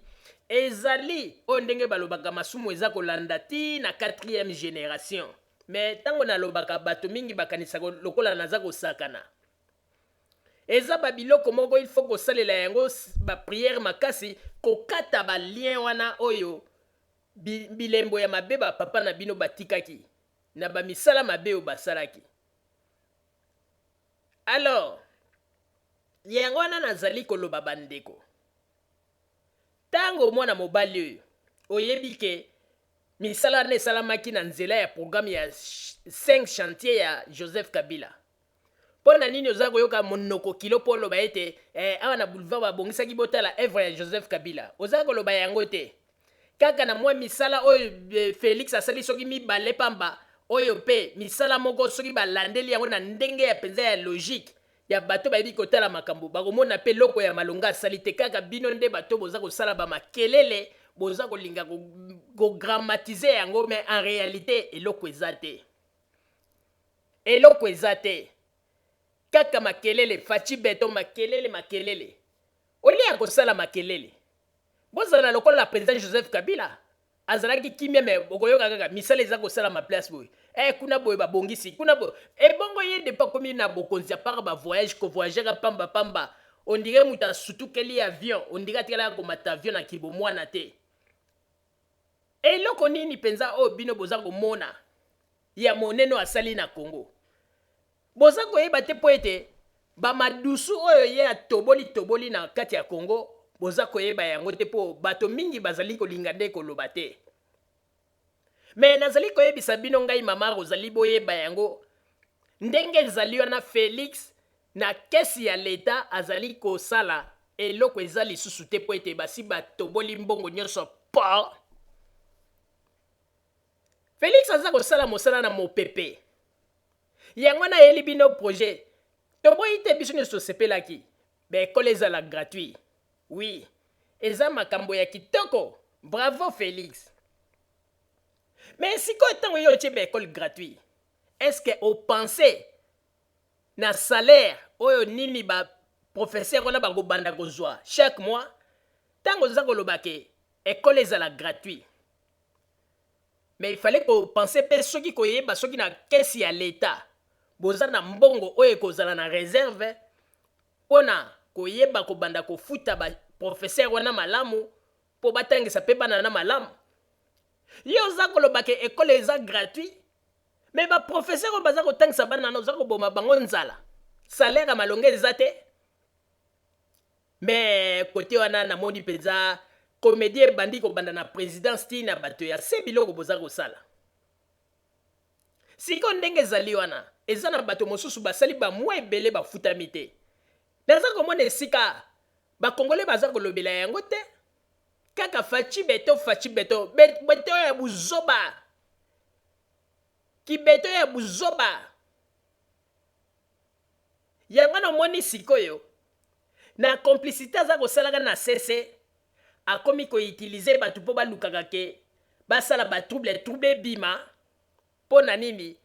D: ezali oyo ndenge balobaka masumu eza kolanda ti na 4e génération. Mais tango na lobaka bato mingi bakanisa lokola naza kosakana eza babiloko moko il faut kosalela yango bapriere makasi kokata balien wana oyo bilembo ya mabe bapapa na bino batikaki na bamisala mabe oyo basalaki. Alors yango wana nazali koloba bandeko tango mwana mobali oyo oyebi ke misala wana esalamaki na nzela ya programme ya 5 chantier ya Joseph Kabila. Pona nini oza koyoka monoko kilo po loba ete awa na boulevard babongisaki botala evre ya Joseph Kabila oza koloba yango te kaka na mwa misala oyo Félix asali soki mibale pamba oyo pe misala moko soki balandeli yango na ndenge ya penza ya logique ya bato bayebi kotala makambo bakomona pe loko ya malonga asali te kaka bino nde bato boza kosala bamakelele boza kolinga kogrammatize yango mais en réalité eloko eza te kaka makelele Fachi Beton makelele olia kosala makelele bozala lokola la président Joseph Kabila azalaki kimia me okoyoka kaka misala eza kosala ma place boy kuna boy babongisi kuna boy bongo ye de pas komi na bokonzi ya par ba voyage ko voyager pamba on dirait muta sutukeli avion on dirait tikala ko mata avion na kibo mwana te eloko nini penza o bino boza komona ya moneno asali na Congo boza koyeba te po ete bamadusu oyo ye atoboli na kati ya Congo boza koyeba yango te po bato mingi bazali kolinga nde koloba te. Me nazali koyebisa bino ngai mama Rosalie boyeba yango ndenge ezali wana Félix na kesi ya leta azali kosala eloko eza lisusu te po ete basi batoboli mbongo nyonso po Félix aza kosala mosala na mopepe yango na yeli bino projet toboyi te biso nyonso sepelaki ekole ezala gratuit. Oui, eza makambo ya kitoko. Bravo Félix. Mais si ko tango yo tie école gratuit, est-ce que au pensez na salaire oyo nini ba professeur ona bango banda kozwa chaque mois tango za kolobake école ezala gratuit. mais il fallait qu'on pense pe soki koyeba soki na kesi ya l'état boza na mbongo oyo ekozala na réserve mpona koyeba kobanda kofuta baprofesseur wana malamu mpo batangisa mpe bana na malamu. Yo oza koloba ke ekole eza gratuit me baprofesseur oyo baza kotangisa bana na oza koboma bango nzala salaire ya malonge eza te. Me kote wana namoni mpenza comédie ebandi kobanda na présidence ti na bato ya se biloko boza kosala. Siko ndenge ezali wana eza na bato mosusu basali bamwa ebele bafutami te. Naza komona esika bakongole baza kolobela yango te kaka faci beto beto ya buzoba kibeto ya buzoba yango namoni sikoyo na complicité aza kosalaka na sese akomi koutilize bato mpo balukaka ke basala batrouble ebima mpo na nini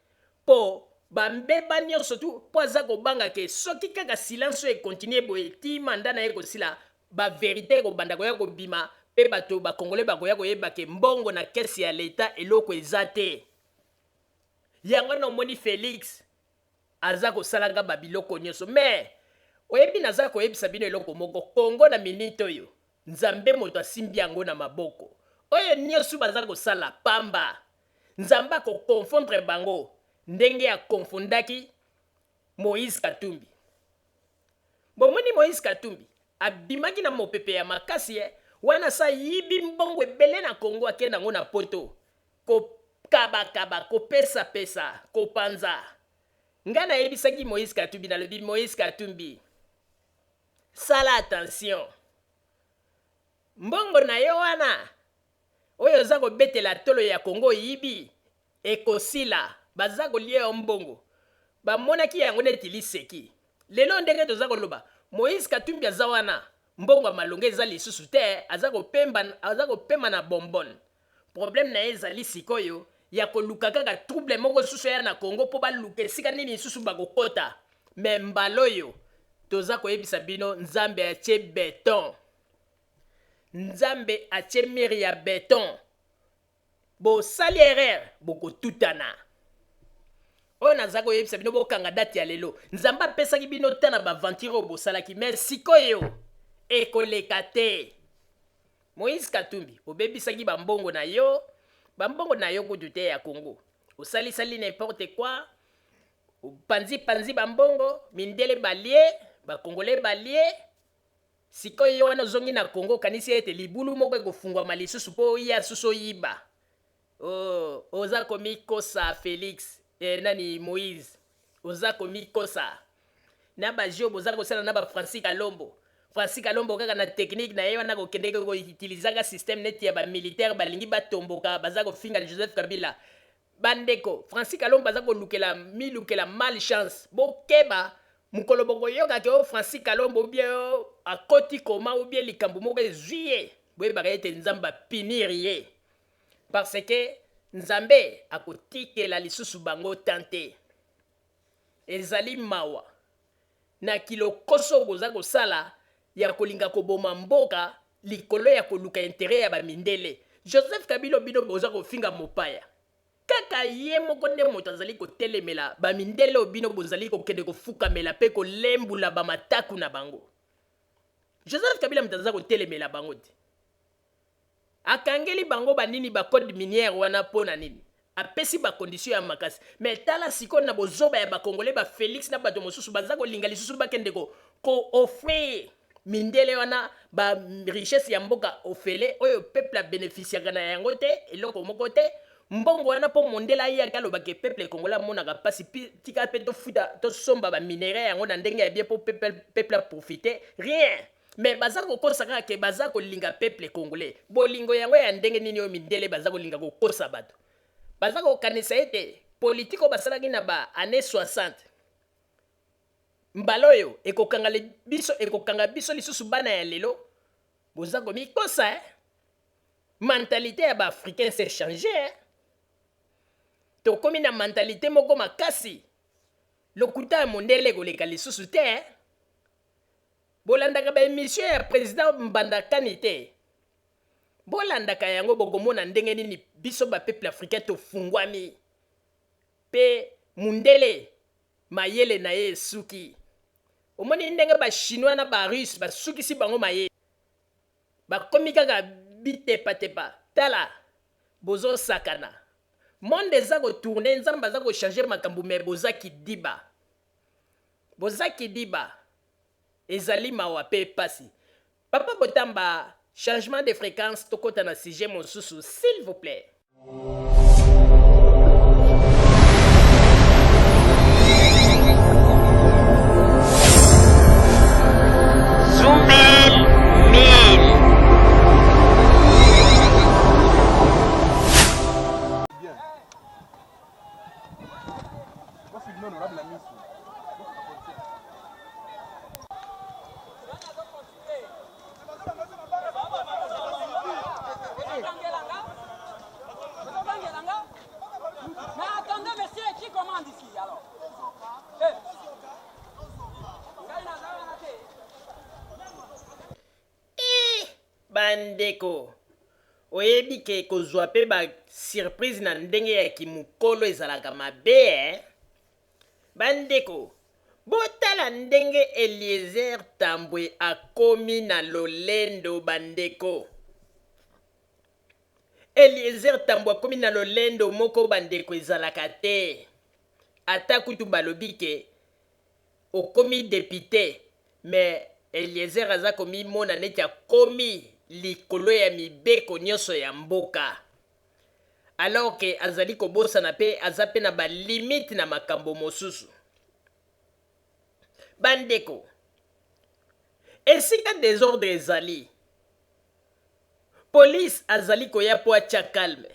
D: mpo bambeba nyonso tu mpo aza kobanga ke soki kaka silence oyo ekontinue boye ti manda na ye kosila baverité ekobanda koya kobima mpe bato bakongole bakoya koyeba ke mbongo na kesi ya leta eloko eza te. Yango nomoni Félix aza kosalanga babiloko nyonso me oyebi naza koyebisa bino eloko moko Kongo na minute oyo nzambe moto asimbi yango na maboko oyo nyonso baza kosala pamba nzambe akokonfondre bango ndenge akonfondaki Moïse Katumbi. Bomoni Moïse Katumbi abimaki na mopepe ya makasi ye wana sa yibi mbongo ebele na Kongo akenda yango na poto kokabakaba kopesa kopanza. Nga nayebisaki Moïse Katumbi nalobi Moïse Katumbi sala attention mbongo na yo wana oyo oza kobetela tolo ya Kongo yibi ekosila baza kolia yo mbongo bamonaki yango neti liseki lelo ndenge toza koloba Moïse Katumbi aza wana mbongo ya malonge eza lisusu te aza kopema na bonbon. Problème na ye ezali sikoyo ya koluka kaka trouble moko susu ya na Kongo mpo baluka esika nini lisusu bakokota me mbala oyo toza koyebisa bino nzambe atie beton nzambe atie mire ya beton bosali erreur bokotutana oyo naza koyebisa bino bokanga date ya lelo nzambe apesaki bino ta na baventure oyo bosalaki me sikoyo ekoleka te. Moïse Katumbi obebisaki bambongo na yo kutu te ya Kongo osalisali n'importe quoi panzi bambongo mindele balie bakongole balie sikoyo wana ozongi na Kongo kanisi ete libulu moko ekofungwama lisusu mpo ya susu oyiba oza komikosa Félix nani Moïse oza komikosa na bajio boza kosala na ba Francis Kalombo kaka na technique na ye wana kokendeke koutilisaka système neti ya bamilitaire balingi batomboka baza kofinga Joseph Kabila bandeko Francis Kalombo baza milukela malchance bokeba mukolo bokoyoka ke o Francis Kalombo bien akoti koma ou bien likambo moko ezuye boyebaka ete nzambe apinir ye parce que nzambe akotikela lisusu bango tante ezali mawa na kilokoso boza kosala ya kolinga koboma mboka likolo ya koluka intérêt ya bamindele. Joseph Kabila bino boza kofinga mopaya kaka ye moko nde moto azali kotelemela bamindele obino bozali kokende kofukamela mpe kolembula bamataku na bango. Joseph Kabila moto aza kotelemela bango te akangeli bango banini bacode minière wana mpo na nini apesi bacondition ya makasi me tala sikoyo na bozoba ya bakongole Félix na bato mosusu baza kolinga lisusu bakende ko-offrir mindele wana richesse ya mboka ofele oyo peuple abénéficiaka na yango te eloko moko te mbongo wana mpo mondela ayaki alobaka peuple kongola amonaka mpasi tika mpe tofuta tosomba baminere yango na ndenge ya bien mpo peuple aprofite rien mais baza kokosa kaka ke baza kolinga peuple congolais bolingo yango ya ndenge nini oyo mindele baza kolinga kokosa bato baza kokanisa ete politike oyo basalaki na année 60 mbala oyo ekokanga biso lisusu bana ya lelo boza komikosa mentalité ya baafricain s'est changé tokomi na mentalité moko makasi lokuta ya mondele ekoleka lisusu te bolandaka baémission ya président Mbandakani te bolandaka yango bokomona ndenge nini biso peuple africain tofungwami pe mundele mayele na ye suki omoni ndenge chinois na barusse basukisi bango mayele bakomi kaka bitepatepa tala bozo sakana monde eza kotourne nzambe aza kochange makambo me boza kidiba ezali mawa pe pasi papa Botamba changement de fréquence tokota na sujet mosusu s'il vous plaît.
Q: Zumel Mil.
D: Bandeko oyebi ke kozwa pe ba surprise na ndenge ya kimukolo ezalaka mabe bandeko botala ndenge Eliezer Tambwe akomi na lolendo bandeko Eliezer Tambwe akomi na lolendo moko bandeko ezalaka te ata kutu balobi ke okomi député mais Eliezer aza komi mona neti akomi likolo ya mibeko nyonso ya mboka alors que azali kobosana pe aza pe na balimite na makambo mosusu bandeko esika désordre ezali police azali koya po atya calme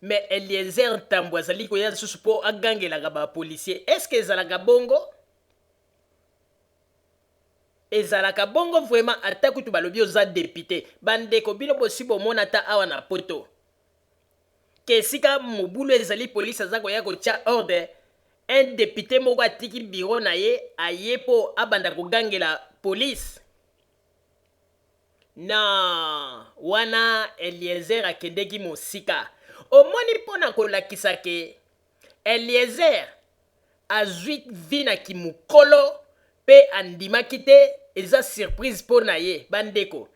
D: mais Eliezer Tambwe azali koya lisusu po agangelaka bapolisier est-ce que ezalaka bongo ezalaka bongo vraiment ata kutu balobi oza député bandeko bino bosi bomona ata awa na poto ke esika mobulu ezali police aza koya kotya ordre un député moko atiki biro na ye aye po abanda kogangela police na wana Eliezer akendeki mosika omoni mpona kolakisa ke Eliezer azwi vi na kimukolo pe andimaki te eza surprise mpo na ye bandeko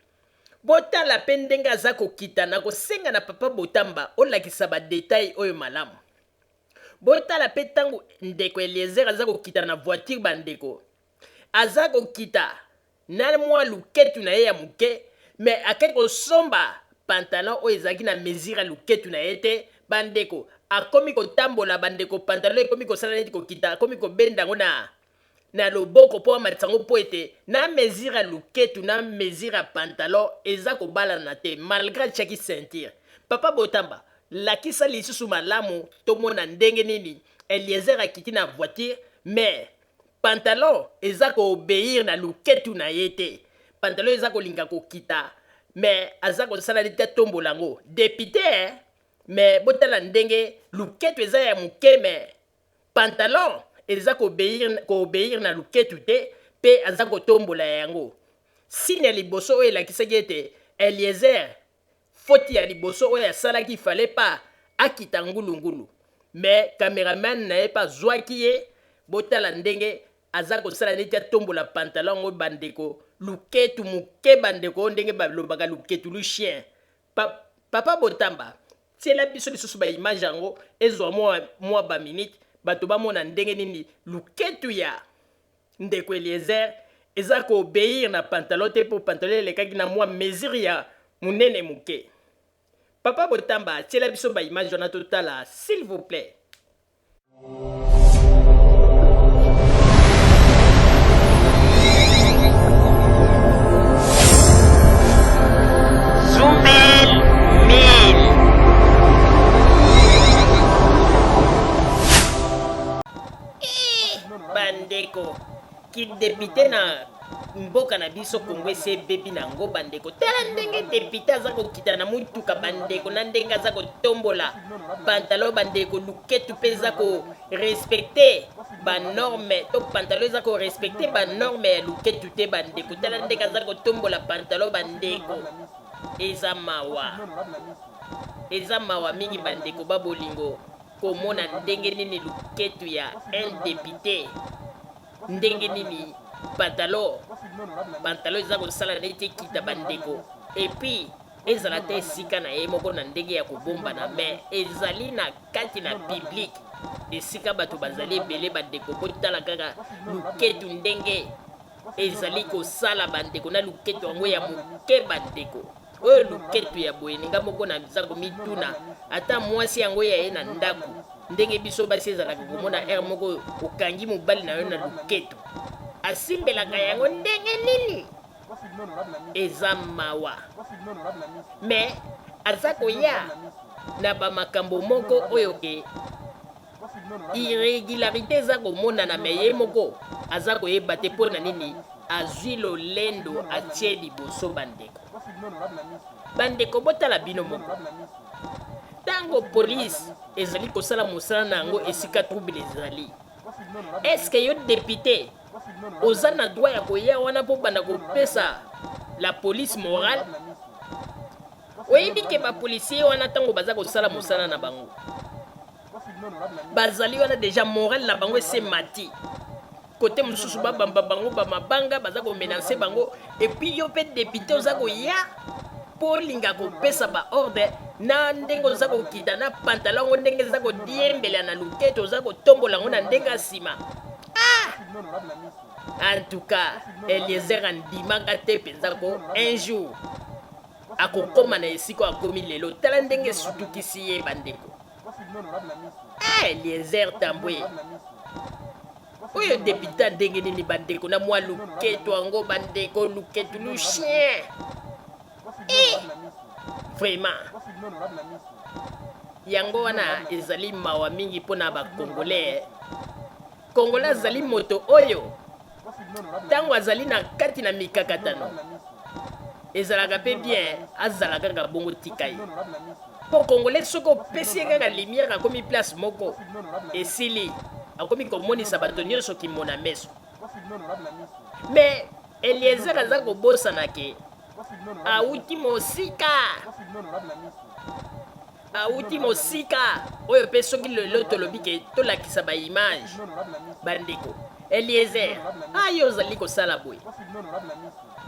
D: botala pe ndenge aza kokita na kosenga na papa Botamba olakisa badetail oyo malamu botala pe ntango ndeko Eliezer aza kokita na voiture bandeko aza kokita na mwa luketu na ye ya moke me akei kosomba pantalon oyo ezalaki na mesure ya luketu na ye te bandeko akomi kotambola bandeko pantalon ekomi kosala neti kokita akomi kobenda yango na loboko po amatisa yango po ete na mesure ya luketu na mesure ya pantalon eza kobalana te malgré atiaki ceinture papa Botamba lakisa lisusu malamu tomona ndenge nini Eliezer akiti na voiture mais pantalon eza koobéir na luketu na ye te pantalon eza kolinga kokita mais aza kosala neti atombola yango député mais botala ndenge luketu eza ya moke mais pantalon eza koobéir na luketu te pe aza kotombola yango sine ya liboso oyo elakisaki ete Eliezer foti ya liboso oyo asalaki fale pa akita ngulungulu mais cameraman na ye pa zwaki ye botala ndenge aza kosala neti atombola pantalon oyo bandeko luketu moke bandeko ndenge balobaka luketu lu chien papa Botamba tiela biso lisusu baimage yango ezwa mwa baminute bato bamona ndenge nini luketu ya ndeko Eliezer eza koobéir na pantalon te po pantalon elekaki na mwa mesure ya munene moke papa Botamba tiela biso baimage wana totala s'il vous plaît. Bandeko ki député na mboka na biso Kongo esebebi nango bandeko tala ndenge député aza kokita na mutuka bandeko na ndenge aza kotombola pantalon bandeko luketu mpe eza korespecte banorme to pantalon eza korespecte banorme ya luketu te bandeko tala ndenge aza kotombola pantalon bandeko eza mawa mingi bandeko babolingo komona ndenge nini luketu ya un député ndenge nini pantalon eza kosala neti kita bandeko epuis ezala te esika na ye moko na ndenge ya kobomba na me ezali na kati na public esika bato bazali ebele bandeko botala kaka luketu ndenge ezali kosala bandeko na luketu yango ya moke bandeko oyo luketu ya boye ninga moko na biza komituna ata mwasi yango ya ye na ndako ndenge biso basi ezalaka komona ere moko okangi mobali na yo na luketu asimbelaka yango ndenge nini eza mawa me aza koya na bamakambo moko oyo ke irrégularité eza komonana me ye moko aza koyeba te mpo na nini azwi lolendo atie liboso bandeko botala bino moko ntango polise ezali kosala mosala na yango esika trouble ezali eske yo député oza na droit ya koya wana mpo banda kopesa la police morale oyebi ke bapolisier wana ntango baza kosala mosala na bango bazali wana deja morale na bango ese mati kote mosusu babamba bango bamabanga baza komenanse bango epuis yo mpe député oza koya mpo linga kopesa baordre na ndenge oza kokita na pantalon yango ndenge eza kodiembela na luketo oza kotombola yango na ndenge nsima en tout cas Eliezer andimaka te mpenza ko un jour akokoma na esika akomi lelo tala ndenge esutukisi ye bandeko Eliezer Tambwe oyo député ndenge nini bandeko na mwa luketo yango bandeko luketo lu chien vraiment yango wana ezali mawa mingi mpona bakongolais Congolais azali moto oyo ntango azali na kati na mikakatano ezalaka mpe bien azala kaka bongo tika ye mpo Congolais soki opesi ye kaka lumière akomi place moko esili akomi komonisa bato nyonso kimona meso me Eliezer aza kobosana ke auti mosika oyo mpe soki lelo tolobi ke tolakisa baimage bandeko Eliezer ayo ozali kosala boye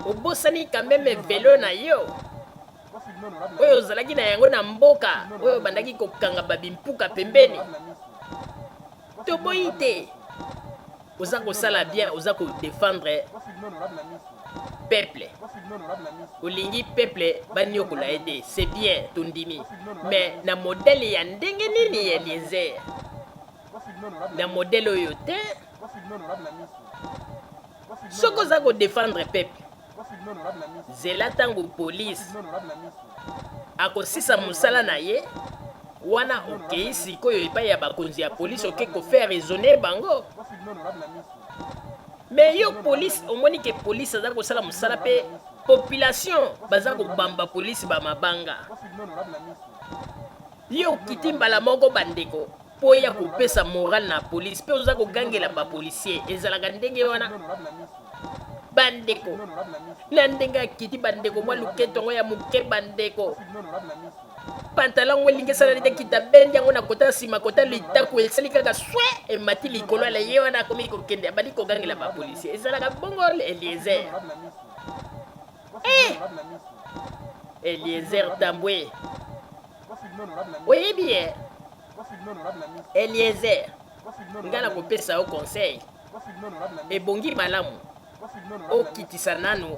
D: obosani kameme velo na yo oyo ozalaki na yango na mboka oyo bandaki kokanga babimpuka pembeni toboyi te oza kosala bien oza kodefendre peuple olingi peuple baniokola ye te c'est bien tondimi mais na modele ya ndenge nini ya Eliezer na modele oyo te soki oza kodefendre peuple zela ntango polise akosisa mosala na ye wana okei sikoyo epai ya bakonzi ya polise oke kofaire raisonner bango me yo polise omoni ke polise aza kosala mosala mpe population baza kobamba polise bamabanga yo kiti mbala moko bandeko mpo ya kopesa morale na polise mpe oza kogangela bapolisier ezalaka ndenge wana bandeko na ndenge akiti bandeko mwa luketo yango ya moke bandeko pantalon ngo elingi esala neti akita bendi yango na kota nsima kota litaku esali kaka swe emati likolo ala ye wana akomi kokende abali kogangela bapolisier ezalaka bongo Eliezer Eliezer Tambwe oyebi ye Eliezer nga na kopesa yo conseil ebongi malamu okitisa nanu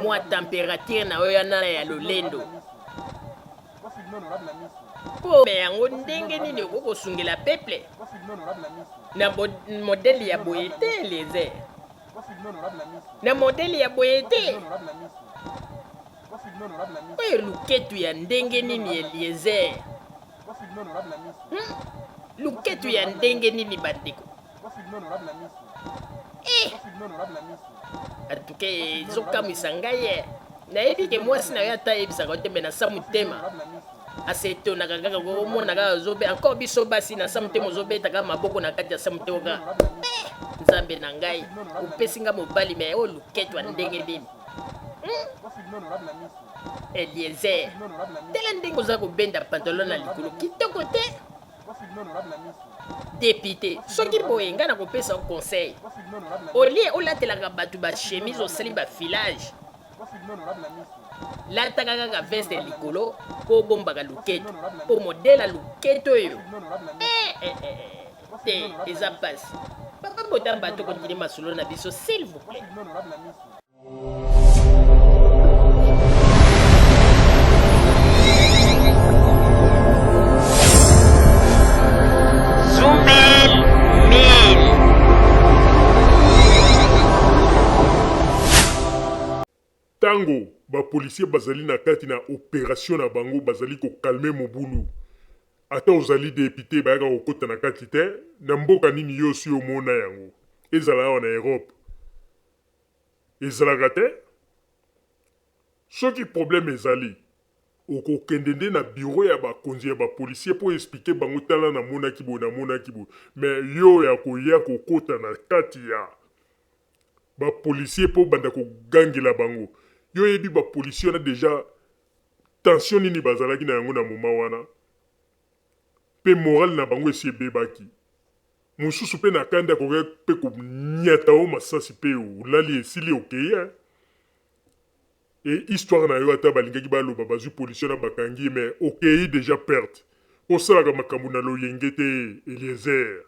D: mwa temperature na oyo yana ya lolendo mpo me yango ndenge nini okokosungela peuple na modele ya boye te Eliezer na modele ya boye te oyo luketu ya ndenge nini Eliezer luketu ya ndenge nini bandeko atuke ezokamwisa ngai ye nayebi ke mwasi na yo ata yebisaka te me na sa motema asetonaka kaka komona kaka ozobe encore biso basi na sa motema ozobetaka maboko na kati ya sa motema kaka nzambe na ngai opesi nga mobali me oyo luketu ya ndenge nini Eliezer tala ndenge oza kobenda pantalon na likolo kitoko te député soki boye ngai na kopesa conseil olie olatelaka bato bachemise osali bafilage lataka kaka veste likolo mpo obombaka luketo mpo modele ya luketo oyo te eza mpasi papa botamba to kontine masolo na biso s'il vous plaît.
H: Tango bapolisier bazali na kati na opération na bango bazali kokalme mobulu ata ozali député bayaka kokota na kati te na mboka nini yo si omona yango ezala awa na Europe ezalaka te soki problème ezali okokende nde na bureau ya bakonzi ya bapolisier mpo explike bango tala namonaki boye mais yo ya koya kokota na kati ya bapolisier mpo banda kogangela bango yo yebi bapolisier wana deja tension nini bazalaki na yango na moma wana mpe moral na bango esi ebebaki mosusu mpe na kanda akoki mpe konyata o masasi mpe olali esili okeye e histoire na yo ata balingaki baloba bazwi policier na bakangi mais okei deja perte osalaka makambo na loyenge te Eliezer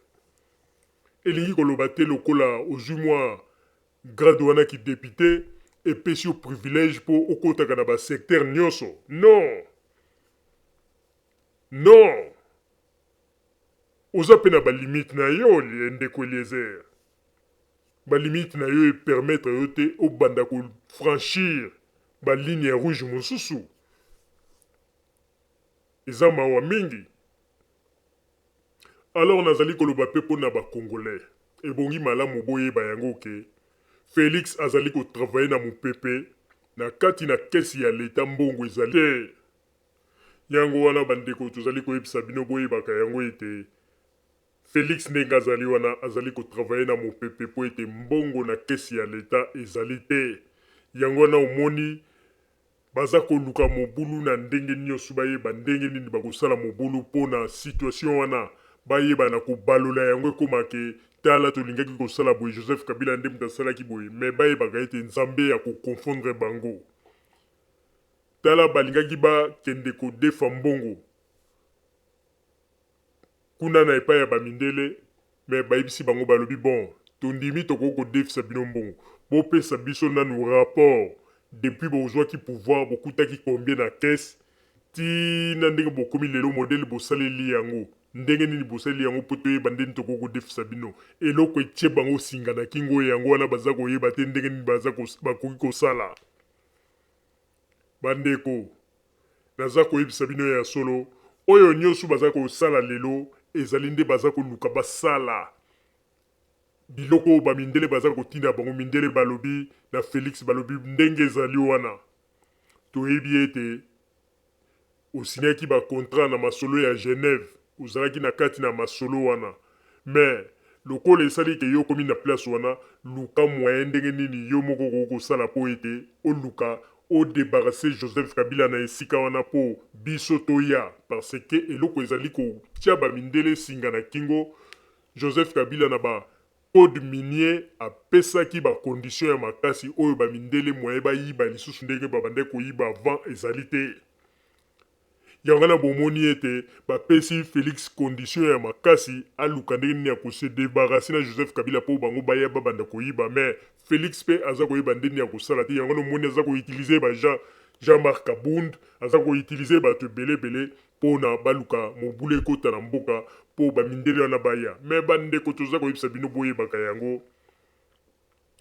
H: elingi koloba te lokola ozwi mwa grade wana ki député epesi yo privilège mpo okotaka na basecteur nyonso non oza mpe na balimite na yo ndeko Eliezer balimite na yo epermettre yo te obanda kofranchir baligne ya rouge mosusu eza mawa mingi alors nazali koloba mpe mpo na bakongolais ebongi malamu boyeba yango ke Félix azali kotravaye na mopepe na kati na kesi ya leta mbongo ezali te yango wana bandeko tozali koyebisa bino boyebaka yango ete Félix ndenge azali wana azali kotravaye na mopepe po ete mbongo na kesi ya leta ezali te yango wana omoni baza koluka mobulu na ndenge nyonso bayeba ndenge nini bakosala mobulu mpo na situation wana bayeba na kobalola yango ekomake tala tolingaki kosala boye Joseph Kabila nde moto asalaki boye me bayebaka ete nzambe ya kokonfondre bango tala balingaki bakende kodefa mbongo kuna na epai ya bamindele me bayebisi bango balobi bon tondimi tokoki kodefisa bino mbongo bopesa biso nanu rapport depuis bozwaki pouvoir bokutaki combien na caisse tina ndenge bokomi lelo modele bosaleli yango ndenge nini bosaleli yango mpo toyeba ndeni tokoki kodefisa bino eloko etie bango singa na kingo yango wana baza koyeba te ndenge nini bakoki kosala bandeko naza koyebisa bino ya solo oyo nyonso baza kosala lelo ezali nde baza koluka basala biloko bamindele baza kotinda bango mindele balobi na Félix balobi ndenge ezali wana toyebi ete osinyaki bakontrat na masolo ya Genève ozalaki na kati na masolo wana mais lokola esali ke yo komi na place wana luka moyen ndenge nini yo moko kokosala po ete oluka odebarase Joseph Kabila na esika wana po biso toya parce que eloko ezali kotia bamindele singa na kingo Joseph Kabila na ba code minier apesaki bacondition ya makasi oyo bamindele moye bayiba lisusu ndenge babande koyiba avant ezali te yango na bomoni ete bapesi Félix condition ya makasi aluka ndenge nini ya kosedebarase na Joseph Kabila mpo bango baya babanda koyiba mais Félix mpe aza koyeba ndeni ya kosala te yango nomoni aza koutilize Jean-Marc Kabund aza koutilize bato ebele mpo na baluka mobulu ekota na mboka mpo bamindele wana baya me bandeko toza koyebisa bino boyebaka yango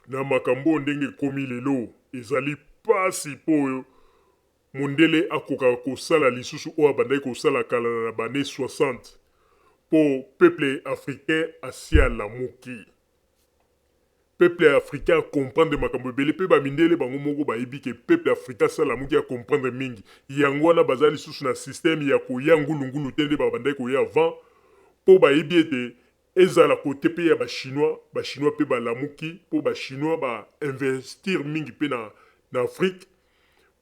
H: na makambo ndenge ekomi lelo ezali pasi mpo mondele akoka kosala lisusu oyo abandaki kosala kala na bane 60 mpo peuple africain asia lamuki peuple africain a comprendre makambo ebele mpe bamindele bango moko bayebi ke peuple africain asalamuki a comprendre mingi yango wana baza lisusu na systeme ya koya ngulungulu te nde babandaki koya avant mpo bayebi ete ezala kote mpe ya bachinois mpe balamuki mpo bachinois bainvestir mingi mpe na afrique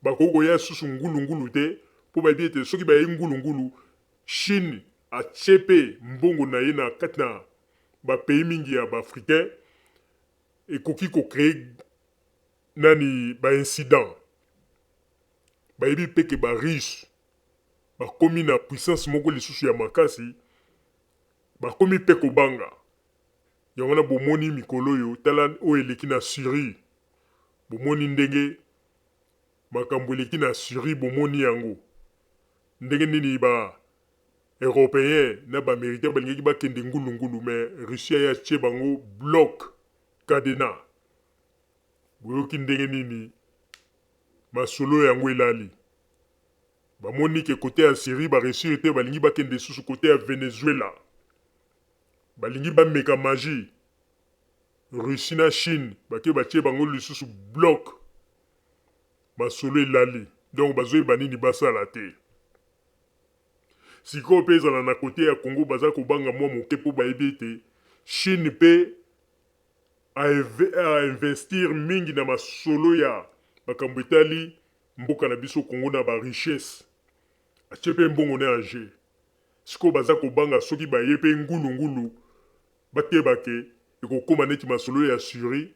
H: bakoko ya susu ngulu te po ba biete soki ba ngulu Chine a chepe mbongo na ye na katna ba pays mingi ya ba africain et koki ko créer nani ba incident ba yebi peke ba riche ba komi na puissance moko lisusu ya makasi ba komi peko banga yango na bomoni mikolo yo tala o eleki na Syrie bomoni ndenge makambo eleki na Syrie bomoni yango ndenge nini ba européen na ba américain balingi ba kende ngulu mais Russie ya tie bango bloc cadena boyoki ndenge nini masolo yango elali bamoni ke kote ya Syrie ba réussir te balingi ba kende susu kote ya Venezuela balingi ba meka magie Russie na Chine bake batie bango lisusu bloc masolo elali donc bazoyi banini basala te sikoyo mpe ezala na kote ya Congo baza kobanga mwa moke mpo bayebi ete Chine mpe a investir mingi na masolo ya makambo etali mboka na biso Congo na ba richesse atie mpe mbongo na age sikoyo baza kobanga soki baye mpe ngulu bakebake ekokoma neti masolo ya Syrie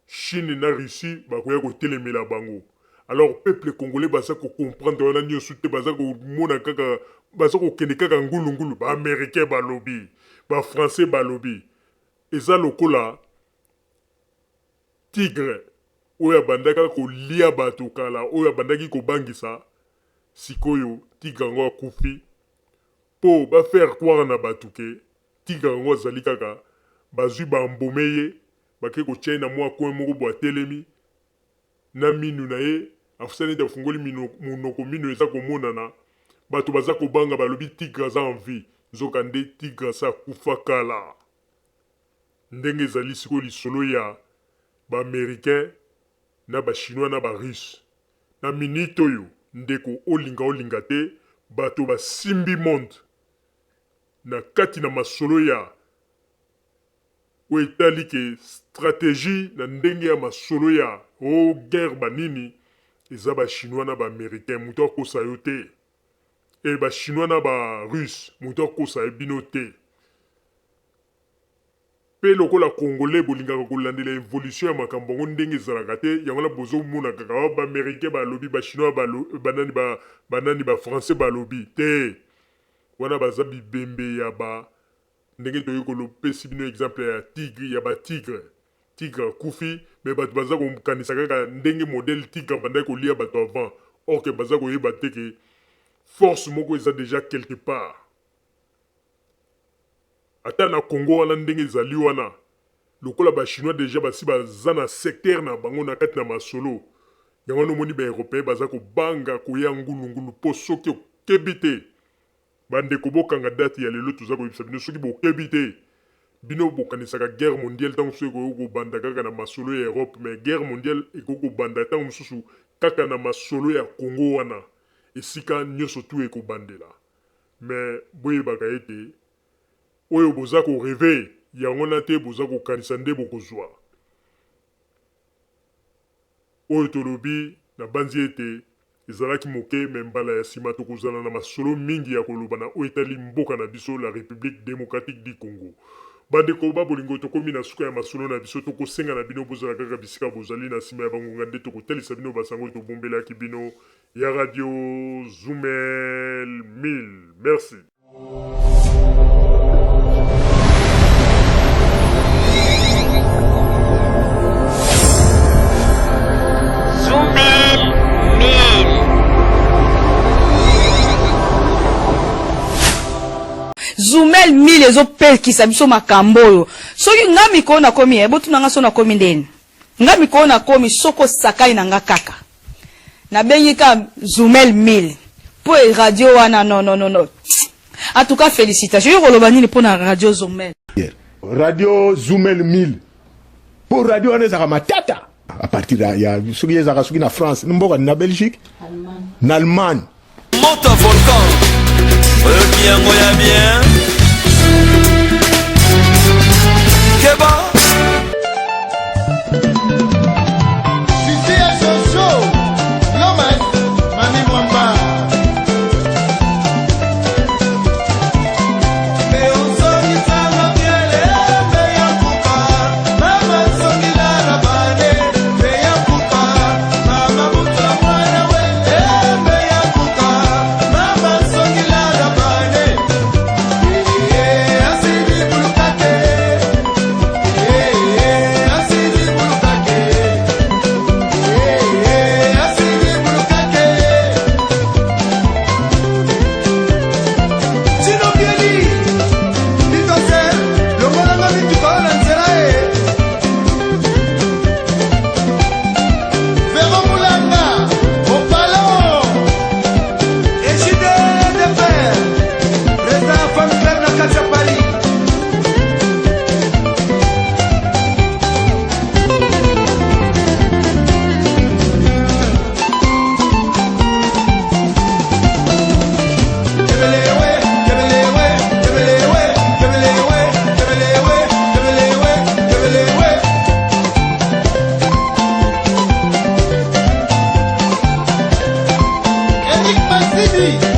H: Chine na Russie bakoya kotelemela bango. Alors peuple congolais baza ko comprendre wana nyonso te baza ko mona kaka baza ko kende kaka ngulu ba américain ba lobby ba français ba lobby eza lokola tigre oya bandaka ko lia bato kala oya bandaki ko bangisa sikoyo tigre ngo akufi po ba faire croire na batuke tigre ngo zali kaka bazui ba mbomeye bake ko china mwa ko moko bo telemi na minu na ye afusani te fungoli munoko minu eza komonana bato baza kobanga balobi tigre aza en vie nzoka nde tigre sa kufa kala ndenge ezali sikoyo lisolo ya baaméricain na bachinois na barusse na minute oyo ndeko olinga te bato basimbi monde na kati na masolo ya oyo etali ke stratégie na ndenge ya masolo ya o guerre banini eza bachinois na baaméricain moto akosa yo te e bachinois na barusse moto akosa ye bino te mpe lokola congolais bolingaka kolandela évolution ya makambo yango ndenge ezalaka te yango na bozomona kaka baaméricain balobi bachinois banani bafrançais balobi te wana baza bibembe ya ba ndenge toyei kolopesi bino exemple ya tigre ya batigre tigre akufi me bato baza kokanisa kaka ndenge modele tigre bandaki kolia bato avant or ke baza koyeba te ke force moko eza déjà quelque part ata na Congo wana ndenge ezali wana lokola bachinois déjà basi baza na secteur na bango na kati na masolo yango nomoni baeuropéen baza kobanga koya ngulungulu mpo soki okebi te bandeko bokanga date ya lelo toza koyebisa bino soki bokebi te bino bokanisaka guerre mondiale ntango mosusu ekoki kobanda kaka na masolo ya Europe mais guerre mondiale ekoki kobanda ntango mosusu kaka na masolo ya Congo wana esika nyonso tu ekobandela mais boyebaka ete oyo boza koreve yango na te boza kokanisa nde bokozwa oyo tolobi na banzi ete ezalaki moke me mbala ya nsima tokozala na masolo mingi ya koloba na oyo etali mboka na biso la République démocratique du Congo bandeko babolingo tokomi na suka ya masolo na biso tokosenga na bino bozala kaka bisika bozali na nsima ya bangonga nde tokotalisa bino basango tobombelaki bino ya radio Zumel 1000 merci.
A: Zumel 1000 Zumel 1000 ezopekisa biso makambo oyo soki nga mikolo nakomi ebotuna nga so nakomi ndeni nga mikolo nakomi soko sakai na nga kaka nabengi ka Zumel 1000 po radio wana non en tout cas félicitations yo koloba nini po na radio Zumel
B: radio Zumel 1000 pour radio wana ezaka matata à partir ya soki ezaka soki na France mboka na Belgique na Allemagne
C: monte volcan qui yango ya bien Keba
Q: Sisi ya show, no man.
J: Merci.